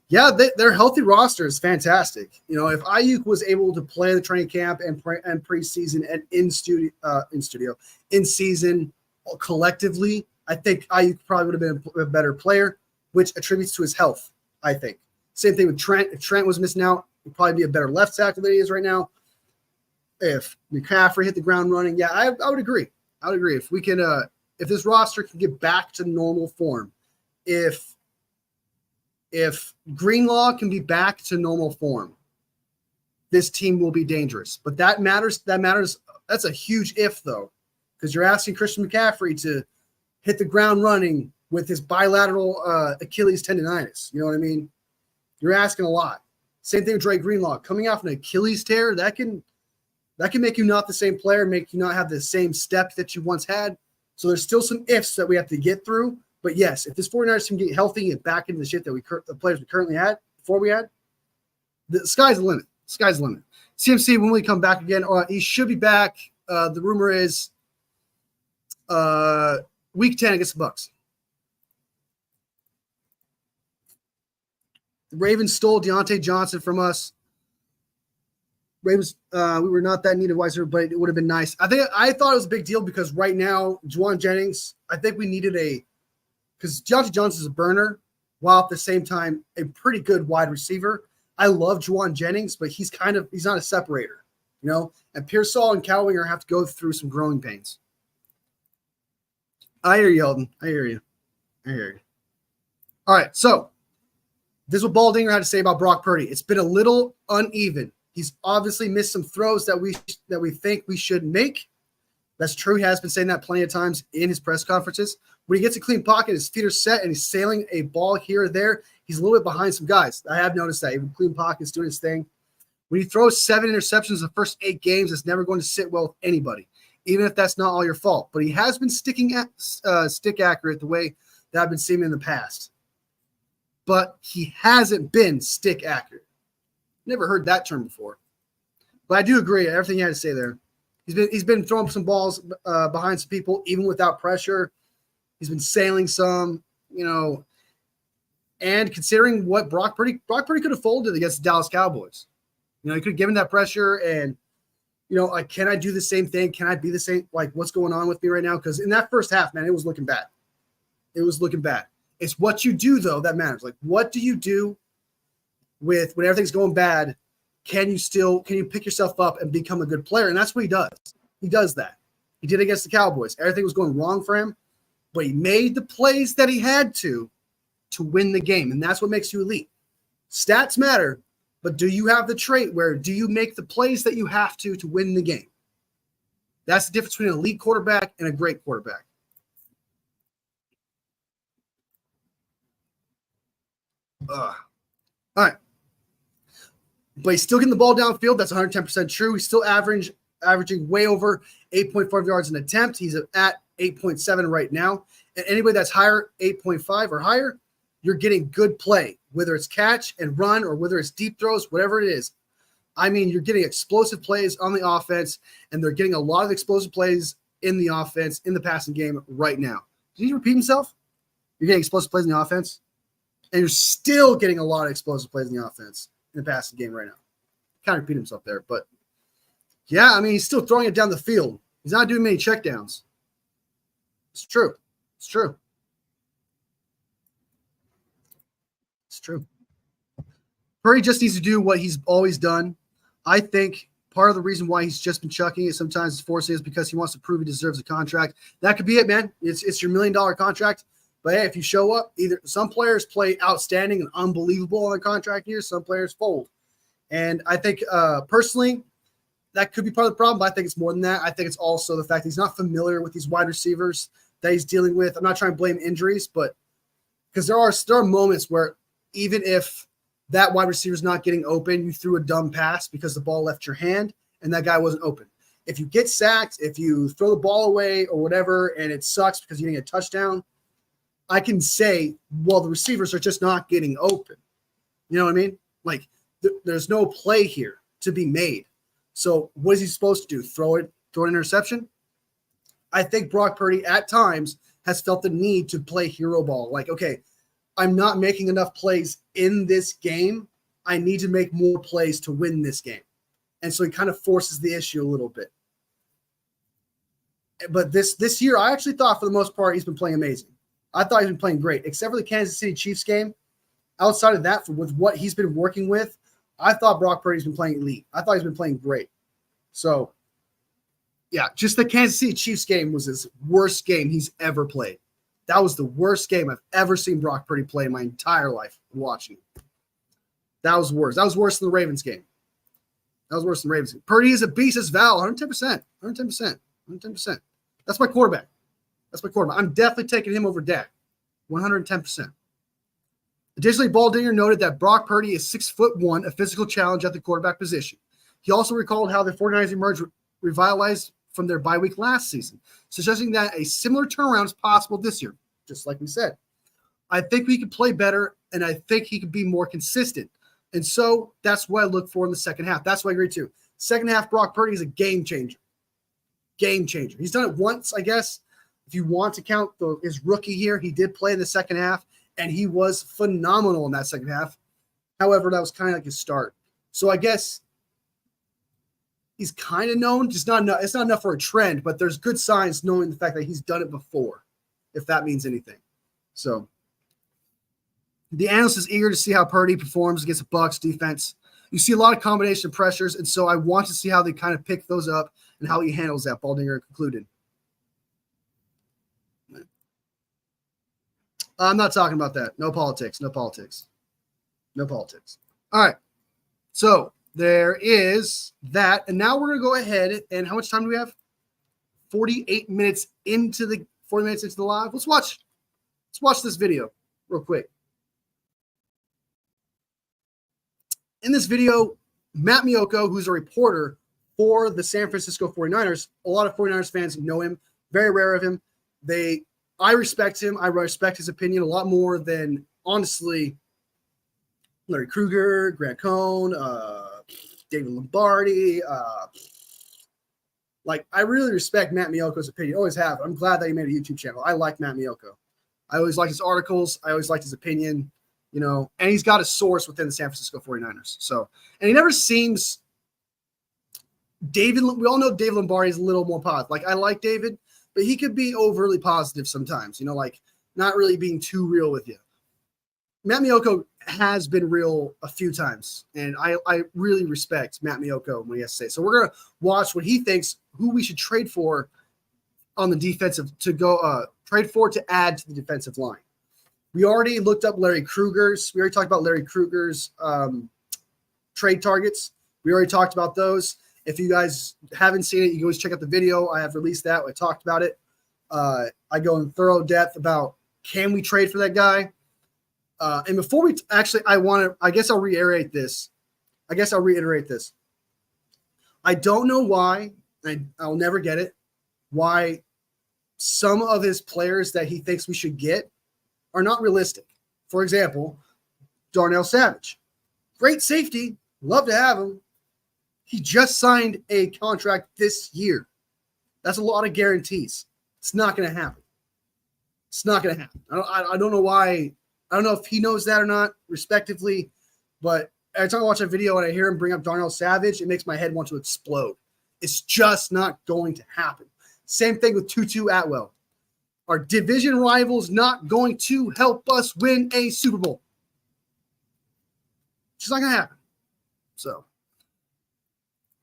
Yeah, their healthy roster is fantastic. You know, if Ayuk was able to play the training camp and preseason and in season collectively, I think Ayuk probably would have been a better player, which attributes to his health, I think. Same thing with Trent. If Trent was missing out, he'd probably be a better left tackle than he is right now. If McCaffrey hit the ground running, yeah, I would agree. I would agree. If we can, if this roster can get back to normal form, if Greenlaw can be back to normal form, this team will be dangerous. But that matters. That's a huge if, though, because you're asking Christian McCaffrey to hit the ground running with his bilateral Achilles tendonitis. You know what I mean? You're asking a lot. Same thing with Dre Greenlaw. Coming off an Achilles tear, that can make you not the same player, make you not have the same step that you once had. So there's still some ifs that we have to get through. But yes, if this 49ers can get healthy and back into the shit that the players we currently had before we had, the sky's the limit. Sky's the limit. CMC, when we come back again, he should be back. The rumor is week 10 against the Bucks. The Ravens stole Deontay Johnson from us. Ravens, we were not that needed wiser, but it would have been nice. I thought it was a big deal because right now, Juwan Jennings, I think we needed because Deontay Johnson's a burner, while at the same time a pretty good wide receiver. I love Juwan Jennings, but he's not a separator, you know. And Pearsall and Cowlinger have to go through some growing pains. I hear you, Eldon. I hear you. All right, so this is what Baldinger had to say about Brock Purdy. It's been a little uneven. He's obviously missed some throws that we think we should make. That's true. He has been saying that plenty of times in his press conferences. When he gets a clean pocket, his feet are set, and he's sailing a ball here or there, he's a little bit behind some guys. I have noticed that. Clean pocket's doing his thing. When he throws 7 interceptions in the first 8 games, it's never going to sit well with anybody, even if that's not all your fault. But he has been stick accurate the way that I've been seeing him in the past. But he hasn't been stick accurate. Never heard that term before. But I do agree. Everything he had to say there. He's been throwing some balls behind some people, even without pressure. He's been sailing some, you know. And considering what Brock Purdy could have folded against the Dallas Cowboys. You know, he could have given that pressure and, you know, like, can I do the same thing? Can I be the same? Like, what's going on with me right now? Because in that first half, man, it was looking bad. It's what you do, though, that matters. Like, what do you do when everything's going bad? Can you pick yourself up and become a good player? And that's what he does. He does that. He did against the Cowboys. Everything was going wrong for him, but he made the plays that he had to win the game. And that's what makes you elite. Stats matter, but do you have the trait where do you make the plays that you have to win the game? That's the difference between an elite quarterback and a great quarterback. All right. but he's still getting the ball downfield. That's 110% true. He's still averaging way over 8.5 yards an attempt. He's at 8.7 right now. And anybody that's higher, 8.5 or higher, you're getting good play, whether it's catch and run or whether it's deep throws, whatever it is. I mean, you're getting explosive plays on the offense, and they're getting a lot of explosive plays in the offense, in the passing game right now. Did he repeat himself? You're getting explosive plays in the offense, and you're still getting a lot of explosive plays in the offense in the passing game right now. Kind of repeat himself there, but yeah, I mean, he's still throwing it down the field. He's not doing many checkdowns. It's true. It's true. It's true. Purdy just needs to do what he's always done. I think part of the reason why he's just been chucking it sometimes is forcing is because he wants to prove he deserves a contract. That could be it, man. It's your $1 million contract. But hey, if you show up, either some players play outstanding and unbelievable on their contract years, some players fold. And I think personally, that could be part of the problem, but I think it's more than that. I think it's also the fact that he's not familiar with these wide receivers that he's dealing with. I'm not trying to blame injuries, but because there are moments where even if that wide receiver is not getting open, you threw a dumb pass because the ball left your hand and that guy wasn't open. If you get sacked, if you throw the ball away or whatever, and it sucks because you didn't get a touchdown, I can say, well, the receivers are just not getting open. You know what I mean? Like there's no play here to be made. So what is he supposed to do? Throw an interception? I think Brock Purdy at times has felt the need to play hero ball. Like, okay, I'm not making enough plays in this game. I need to make more plays to win this game. And so he kind of forces the issue a little bit. But this year, I actually thought for the most part, he's been playing amazing. I thought he's been playing great, except for the Kansas City Chiefs game. Outside of that, with what he's been working with, I thought Brock Purdy's been playing elite. I thought he's been playing great. So, yeah, just the Kansas City Chiefs game was his worst game he's ever played. That was the worst game I've ever seen Brock Purdy play in my entire life watching it. That was worse. That was worse than the Ravens game. That was worse than the Ravens game. Purdy is a beast as Val, 110%. 110%. 110%. That's my quarterback. That's my quarterback. I'm definitely taking him over Dak. 110%. Additionally, Baldinger noted that Brock Purdy is 6'1", a physical challenge at the quarterback position. He also recalled how the 49ers emerged revitalized from their bye week last season, suggesting that a similar turnaround is possible this year, just like we said. I think we could play better, and I think he could be more consistent. And so that's what I look for in the second half. That's what I agree too. Second half, Brock Purdy is a game changer. Game changer. He's done it once, I guess. If you want to count his rookie year, he did play in the second half, and he was phenomenal in that second half. However, that was kind of like his start. So I guess he's kind of known. Just not enough. It's not enough for a trend, but there's good signs knowing the fact that he's done it before, if that means anything. So the analyst is eager to see how Purdy performs against the Bucs defense. You see a lot of combination pressures, and so I want to see how they kind of pick those up and how he handles that. Baldinger concluded. I'm not talking about that. No politics. No politics. No politics. All right. So there is that. And now we're going to go ahead. And how much time do we have? 40 minutes into the live. Let's watch this video real quick. In this video, Matt Miyoko, who's a reporter for the San Francisco 49ers, a lot of 49ers fans know him, very rare of him. I respect him. I respect his opinion a lot more than, honestly, Larry Krueger, Grant Cohn, David Lombardi. I really respect Matt Miyoko's opinion. Always have. I'm glad that he made a YouTube channel. I like Matt Miyoko. I always liked his articles. I always liked his opinion, and he's got a source within the San Francisco 49ers. So, and he never seems we all know David Lombardi is a little more positive. I like David, but he could be overly positive sometimes, not really being too real with you. Matt Miyoko has been real a few times, and I really respect Matt Miyoko when he has to say. So we're going to watch what he thinks, who we should trade for on the defensive to add to the defensive line. We already looked up Larry Krueger's. We already talked about Larry Krueger's trade targets. We already talked about those. If you guys haven't seen it, you can always check out the video. I have released that. I talked about it. I go in thorough depth about can we trade for that guy. And before I guess I'll reiterate this. I guess I'll reiterate this. I don't know why, and I'll never get it, why some of his players that he thinks we should get are not realistic. For example, Darnell Savage. Great safety. Love to have him. He just signed a contract this year. That's a lot of guarantees. It's not going to happen. It's not going to happen. I don't know why. I don't know if he knows that or not, respectively, but every time I watch a video and I hear him bring up Darnell Savage, it makes my head want to explode. It's just not going to happen. Same thing with Tutu Atwell. Our division rivals not going to help us win a Super Bowl. It's just not going to happen. So,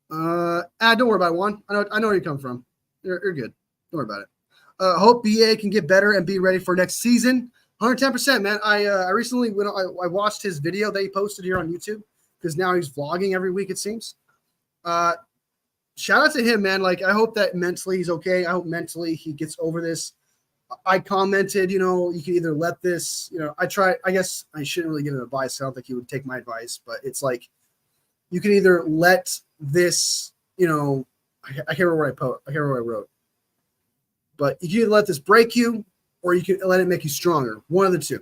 don't worry about it, Juan. I know where you come from. You're good. Don't worry about it. Hope BA can get better and be ready for next season. 110%, man. I recently I watched his video that he posted here on YouTube because now he's vlogging every week, it seems. Shout out to him, man. Like, I hope that mentally he's okay. I hope mentally he gets over this. I commented, you can either let this, I guess I shouldn't really give him advice. I don't think he would take my advice, but it's like, you can either let this, I can't remember what I wrote, but you can either let this break you or you can let it make you stronger. One of the two.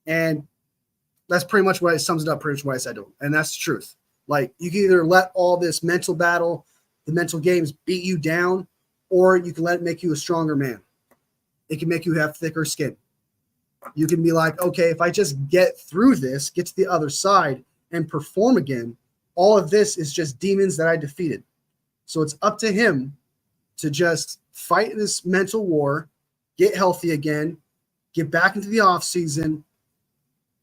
And that's pretty much what it sums it up, pretty much what I said to him. And that's the truth. Like, you can either let all this mental battle, the mental games beat you down, or you can let it make you a stronger man. It can make you have thicker skin. You can be like, okay, if I just get through this, get to the other side, and perform again, all of this is just demons that I defeated. So it's up to him to just fight this mental war, get healthy again, get back into the off season,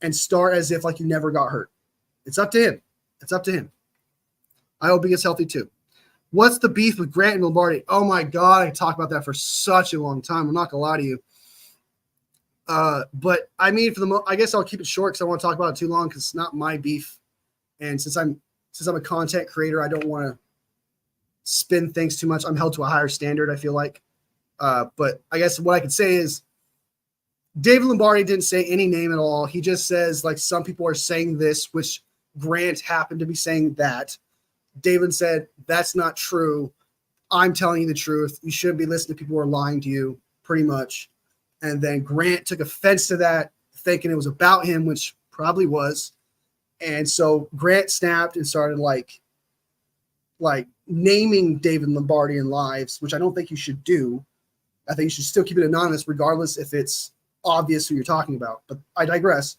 and start as if like you never got hurt. It's up to him. It's up to him. I hope he gets healthy too. What's the beef with Grant and Lombardi? Oh my God, I talked about that for such a long time. I'm not gonna lie to you. But I mean, I guess I'll keep it short because I want to talk about it too long because it's not my beef. And since I'm a content creator, I don't want to spin things too much. I'm held to a higher standard, I feel like. But I guess what I could say is David Lombardi didn't say any name at all. He just says, like, some people are saying this, which Grant happened to be saying that. David said, that's not true. I'm telling you the truth. You shouldn't be listening to people who are lying to you, pretty much. And then Grant took offense to that, thinking it was about him, which probably was. And so Grant snapped and started like naming David Lombardi in lives, which I don't think you should do. I think you should still keep it anonymous, regardless if it's obvious who you're talking about. But I digress.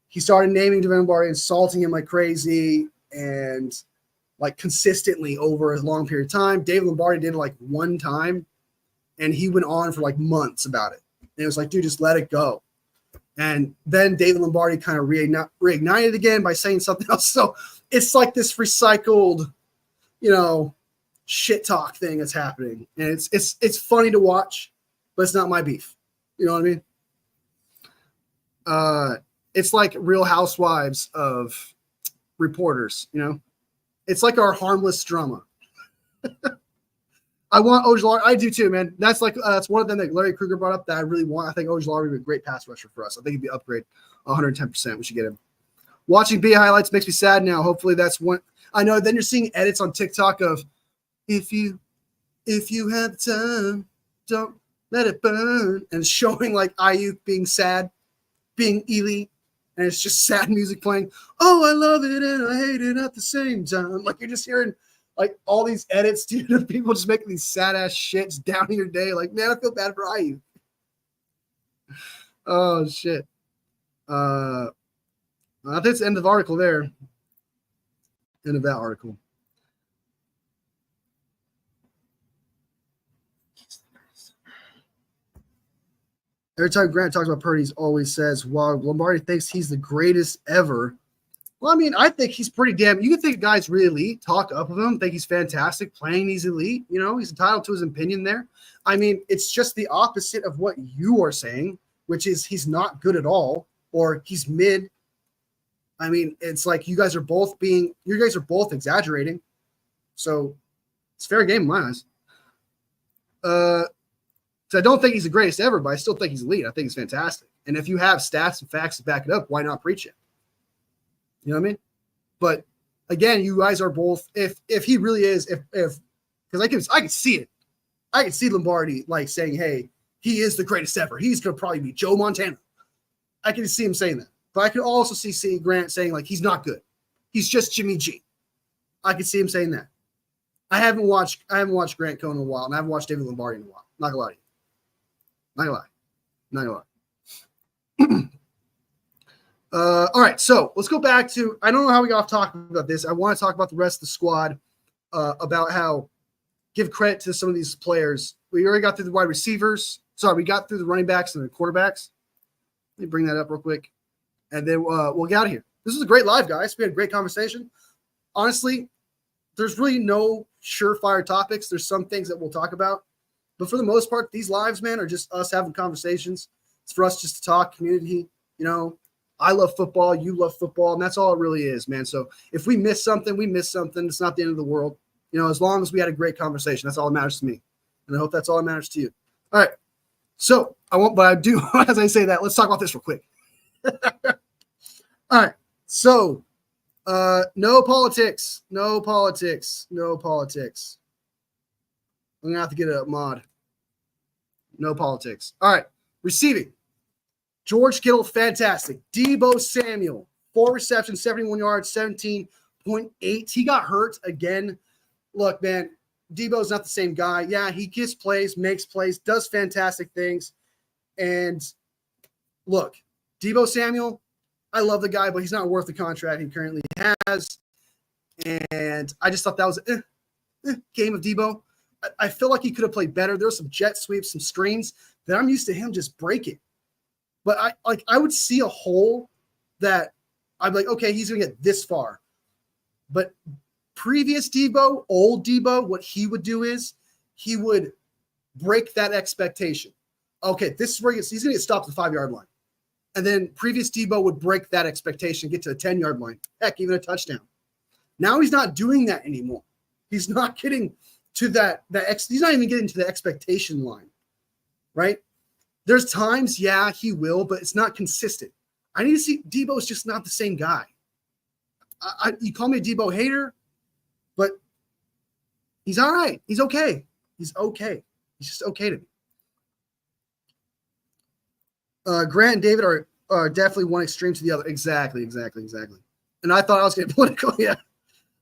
He started naming David Lombardi, insulting him like crazy, and like consistently over a long period of time. David Lombardi did it like one time, and he went on for like months about it. And it was like, dude, just let it go. And then David Lombardi kind of reignited again by saying something else. So it's like this recycled, shit talk thing that's happening. And it's funny to watch, but it's not my beef. You know what I mean? It's like Real Housewives of reporters, It's like our harmless drama. I want Ojulari. I do too, man. That's like that's one of them that Larry Krueger brought up that I really want. I think Ojulari would be a great pass rusher for us. I think he'd be upgrade 110%. We should get him. Watching B highlights makes me sad now. Hopefully that's one. I know. Then you're seeing edits on TikTok of if you have time, don't let it burn, and it's showing like Ayuk being sad, being elite, and it's just sad music playing. Oh, I love it and I hate it at the same time. Like you're just hearing like all these edits, dude, of people just making these sad ass shits down in your day. Like, man, I feel bad for Ayuk. Oh shit. I think it's the end of the article there. End of that article. Every time Grant talks about Purdy, he always says, "Well, Lombardi thinks he's the greatest ever." Well, I mean, I think he's pretty damn. You can think a guy's really elite, talk up of him, think he's fantastic playing. He's elite. He's entitled to his opinion there. I mean, it's just the opposite of what you are saying, which is he's not good at all or he's mid. I mean, it's like you guys are both exaggerating. So it's fair game in my eyes. So I don't think he's the greatest ever, but I still think he's elite. I think he's fantastic. And if you have stats and facts to back it up, why not preach it? You know what I mean? But again, you guys are both, if he really is, because I can see it. I can see Lombardi like saying, hey, he is the greatest ever. He's going to probably be Joe Montana. I can see him saying that. But I can also see Grant saying, like, he's not good. He's just Jimmy G. I can see him saying that. I haven't watched Grant Cohn in a while, and I haven't watched David Lombardi in a while. Not gonna lie to you. Not gonna lie. All right, so let's go back to, I don't know how we got off talking about this. I want to talk about the rest of the squad, about how give credit to some of these players. We already got through the wide receivers. Sorry, we got through the running backs and the quarterbacks. Let me bring that up real quick. And then we'll get out of here. This was a great live, guys. We had a great conversation. Honestly, there's really no surefire topics. There's some things that we'll talk about. But for the most part, these lives, man, are just us having conversations. It's for us just to talk, community. You know, I love football. You love football. And that's all it really is, man. So if we miss something, we miss something. It's not the end of the world. You know, as long as we had a great conversation, that's all that matters to me. And I hope that's all that matters to you. All right. So I do, as I say that, let's talk about this real quick. All right. So, no politics. I'm going to have to get a mod. No politics. All right. Receiving. George Kittle, fantastic. Deebo Samuel, 4 receptions, 71 yards, 17.8. He got hurt again. Look, man, Deebo's not the same guy. Yeah, he gets plays, makes plays, does fantastic things. And look, Deebo Samuel, I love the guy, but he's not worth the contract he currently has. And I just thought that was a game of Deebo. I feel like he could have played better. There were some jet sweeps, some screens that I'm used to him just breaking. But I would see a hole that I'm like, okay, he's going to get this far. But previous Deebo, old Deebo, what he would do is he would break that expectation. Okay, this is where he's going to get stopped at the 5-yard line. And then previous Deebo would break that expectation, get to the 10-yard line. Heck, even a touchdown. Now he's not doing that anymore. He's not getting to he's not even getting to the expectation line, right? There's times, yeah, he will, but it's not consistent. I need to see Deebo's just not the same guy. You call me a Deebo hater, but he's all right. He's okay. He's okay. He's just okay to me. Grant and David are definitely one extreme to the other. Exactly. And I thought I was getting political. Yeah.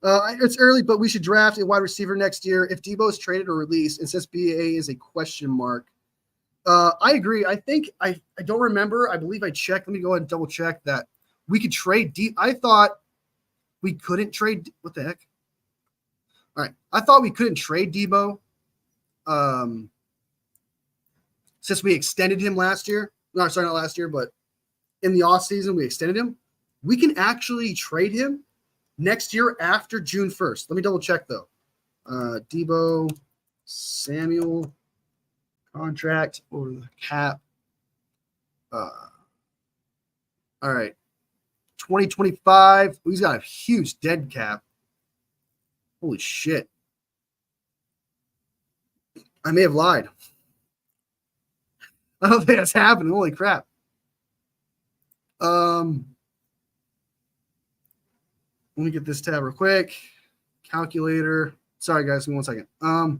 It's early, but we should draft a wide receiver next year. If Deebo is traded or released, it says BA is a question mark. I agree. I think I don't remember. I believe I checked. Let me go ahead and double check that we could trade. I thought we couldn't trade. What the heck? All right. I thought we couldn't trade Deebo since we extended him last year. No, sorry, not last year, but in the offseason, we extended him. We can actually trade him next year after June 1st. Let me double check, though. Deebo Samuel contract or the cap. All right. 2025. He's got a huge dead cap. Holy shit. I may have lied. I don't think that's happening. Holy crap. Let me get this tab real quick. Calculator. Sorry, guys. Give me 1 second. All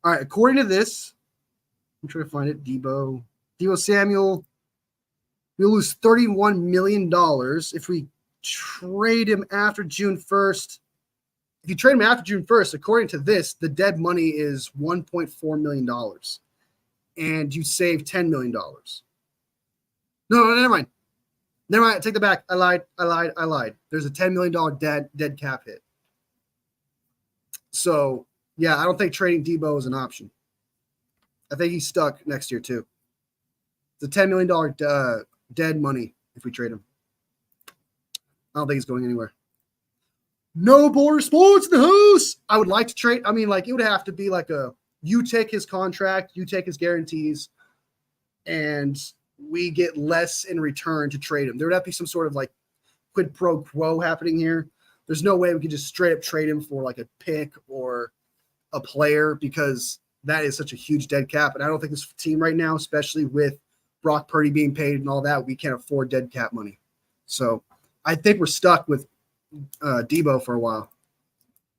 right. According to this, I'm trying to find it. Deebo Samuel. We'll lose $31 million if we trade him after June 1st. If you trade him after June 1st, according to this, the dead money is $1.4 million. And you save $10 million. No, never mind. Never mind. Take that back. I lied. There's a $10 million dead cap hit. So, yeah, I don't think trading Deebo is an option. I think he's stuck next year, too. It's a $10 million dead money if we trade him. I don't think he's going anywhere. No border sports in the house. I would like to trade. I mean, like, it would have to be like you take his contract, you take his guarantees, and we get less in return to trade him. There would have to be some sort of like quid pro quo happening here. There's no way we could just straight up trade him for like a pick or a player because that is such a huge dead cap. And I don't think this team right now, especially with Brock Purdy being paid and all that, we can't afford dead cap money. So I think we're stuck with Debo for a while.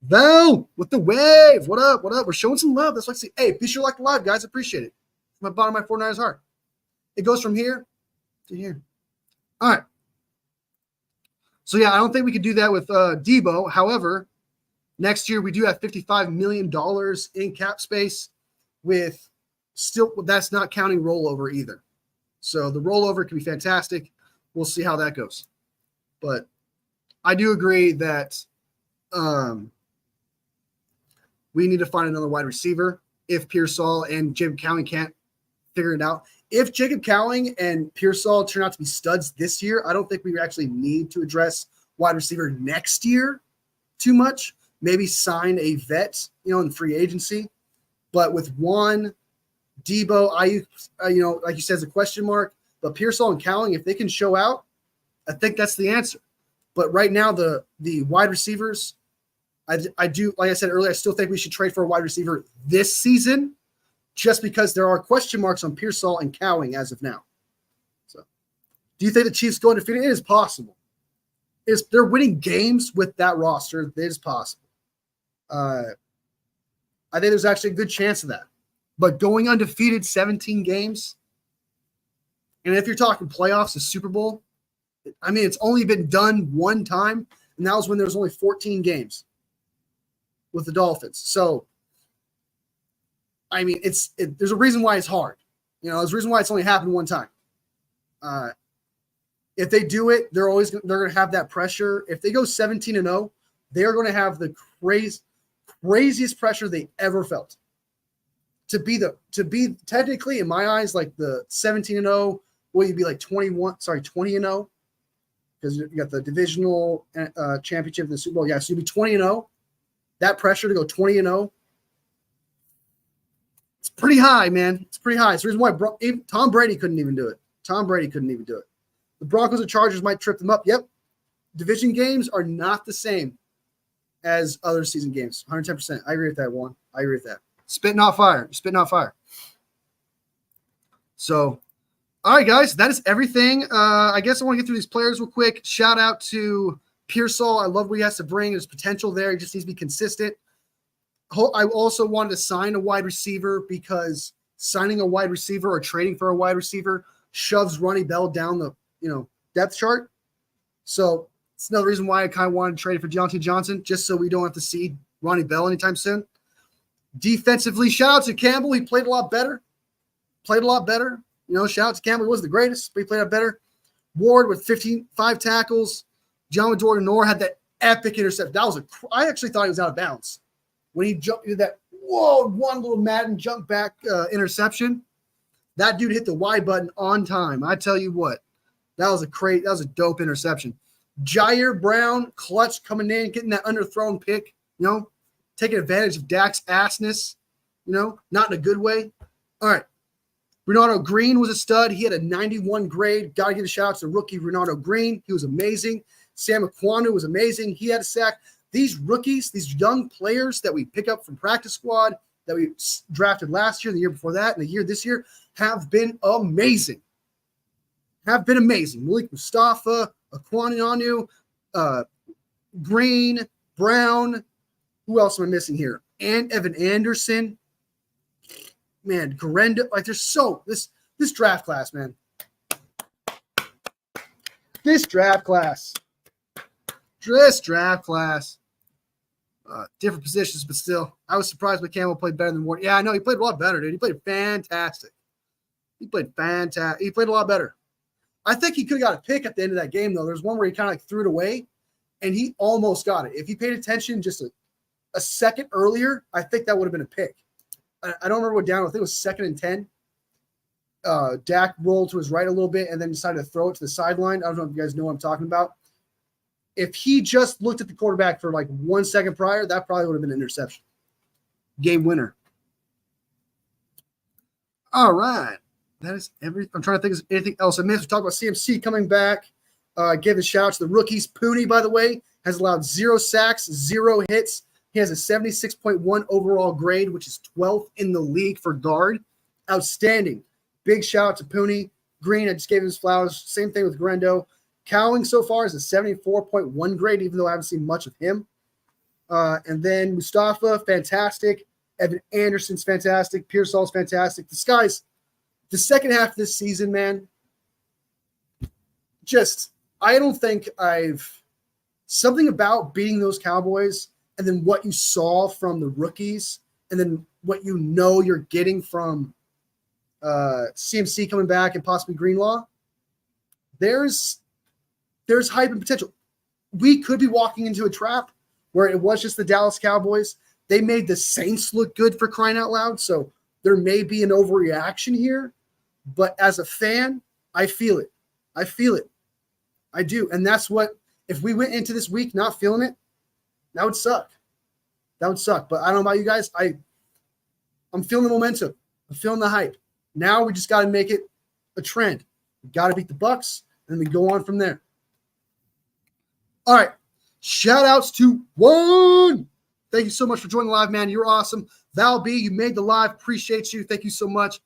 Val with the wave. What up? What up? We're showing some love. That's what I see. Hey, be sure to like the live, guys. Appreciate it. From the bottom of my 49ers heart. It goes from here to here. All right. So, yeah, I don't think we could do that with Debo. However, next year we do have $55 million in cap space with still – that's not counting rollover either. So, the rollover can be fantastic. We'll see how that goes. But I do agree that we need to find another wide receiver if Pearsall and Jacob Cowing can't figure it out. If Jacob Cowing and Pearsall turn out to be studs this year, I don't think we actually need to address wide receiver next year too much. Maybe sign a vet, in free agency. But with Juan, Debo, like you said, is a question mark. But Pearsall and Cowing, if they can show out, I think that's the answer. But right now, the wide receivers, I do, like I said earlier, I still think we should trade for a wide receiver this season just because there are question marks on Pearsall and Cowing as of now. So, do you think the Chiefs go undefeated? It is possible. They're winning games with that roster. It is possible. I think there's actually a good chance of that. But going undefeated 17 games, and if you're talking playoffs, the Super Bowl, I mean, it's only been done one time, and that was when there was only 14 games with the Dolphins. So, I mean, there's a reason why it's hard. There's a reason why it's only happened one time. If they do it, they're going to have that pressure. If they go 17-0, they are going to have the craziest pressure they ever felt. To be technically, in my eyes, like the 17-0, will you be like 20-0? Because you got the divisional championship in the Super Bowl. Yeah, so you'd be 20-0. That pressure to go 20-0, it's pretty high, man. It's pretty high. It's the reason why Tom Brady couldn't even do it. The Broncos and Chargers might trip them up. Yep. Division games are not the same as other season games. 110%. I agree with that, Juan. I agree with that. Spit, not fire. So, all right, guys, that is everything. I guess I want to get through these players real quick. Shout out to Pearsall. I love what he has to bring. There's potential there. He just needs to be consistent. I also wanted to sign a wide receiver because signing a wide receiver or trading for a wide receiver shoves Ronnie Bell down the depth chart. So it's another reason why I kind of wanted to trade for Deontay Johnson, just so we don't have to see Ronnie Bell anytime soon. Defensively, shout out to Campbell. He played a lot better. Shout out to Campbell. He wasn't the greatest, but he played out better. Ward with 5 tackles. John Dordenor had that epic intercept. I actually thought he was out of bounds when he jumped into that. Whoa! One little Madden jump back interception. That dude hit the Y button on time. I tell you what, that was a dope interception. Jair Brown, clutch coming in, getting that underthrown pick. Taking advantage of Dak's assness. Not in a good way. All right. Renato Green was a stud. He had a 91 grade. Got to give a shout out to rookie Renato Green. He was amazing. Sam Aquanu was amazing. He had a sack. These rookies, these young players that we pick up from practice squad that we drafted last year, the year before that, and this year, have been amazing. Malik Mustafa, Aquanu, Green, Brown. Who else am I missing here? And Evan Anderson. Man, Garenda. Like, there's this draft class, man. This draft class. Different positions, but still, I was surprised McCampbell played better than Ward. Yeah, I know. He played a lot better, dude. He played fantastic. He played a lot better. I think he could have got a pick at the end of that game, though. There's one where he kind of like threw it away, and he almost got it. If he paid attention just a second earlier, I think that would have been a pick. I don't remember what down. I think it was 2nd and 10. Dak rolled to his right a little bit and then decided to throw it to the sideline. I don't know if you guys know what I'm talking about. If he just looked at the quarterback for like 1 second prior, that probably would have been an interception. Game winner. All right. That is everything. I'm trying to think of anything else I missed. We talked about CMC coming back. Give a shout out to the rookies. Pooney, by the way, has allowed 0 sacks, 0 hits. He has a 76.1 overall grade, which is 12th in the league for guard. Outstanding. Big shout out to Pooney. Green, I just gave him his flowers. Same thing with Grendo. Cowling so far is a 74.1 grade, even though I haven't seen much of him. And then Mustafa, fantastic. Evan Anderson's fantastic. Pearsall's fantastic. This guy's the second half of this season, man. I don't think something about beating those Cowboys and then what you saw from the rookies and then what you're getting from CMC coming back and possibly Greenlaw. There's hype and potential. We could be walking into a trap where it was just the Dallas Cowboys. They made the Saints look good, for crying out loud. So there may be an overreaction here. But as a fan, I feel it. I do. And that's what, if we went into this week not feeling it, that would suck. But I don't know about you guys. I'm feeling the momentum. I'm feeling the hype. Now we just got to make it a trend. We got to beat the Bucs, and then we go on from there. All right. Shout outs to Juan. Thank you so much for joining the live, man. You're awesome. Val B, you made the live. Appreciate you. Thank you so much.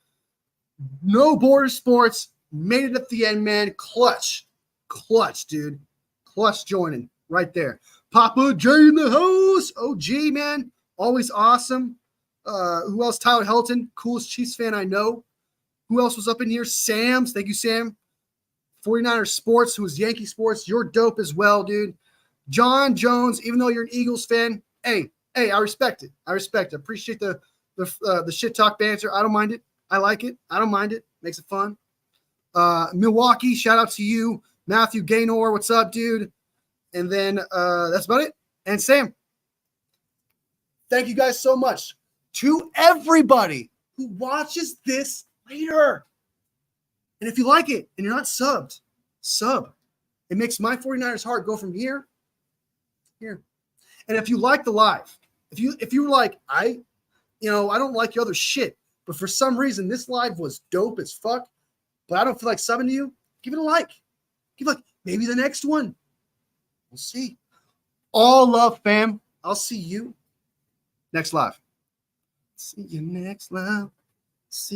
No Border Sports made it at the end, man. Clutch, dude. Clutch joining right there. Papa J in the house. OG, man. Always awesome. Who else? Tyler Helton, coolest Chiefs fan I know. Who else was up in here? Sam's. Thank you, Sam. 49ers Sports, who is Yankee Sports. You're dope as well, dude. John Jones, even though you're an Eagles fan, hey, I respect it. I appreciate the shit talk banter. I don't mind it. I like it. I don't mind it. Makes it fun. Milwaukee, shout out to you. Matthew Gaynor, what's up, dude? And then that's about it. And Sam, thank you guys so much. To everybody who watches this later. And if you like it and you're not subbed, sub. It makes my 49ers heart go from here. And if you like the live, if you were like, I don't like your other shit, but for some reason this live was dope as fuck, but I don't feel like subbing to you, give it a like. Maybe the next one. We'll see. All love, fam. I'll see you next live. See you next live. See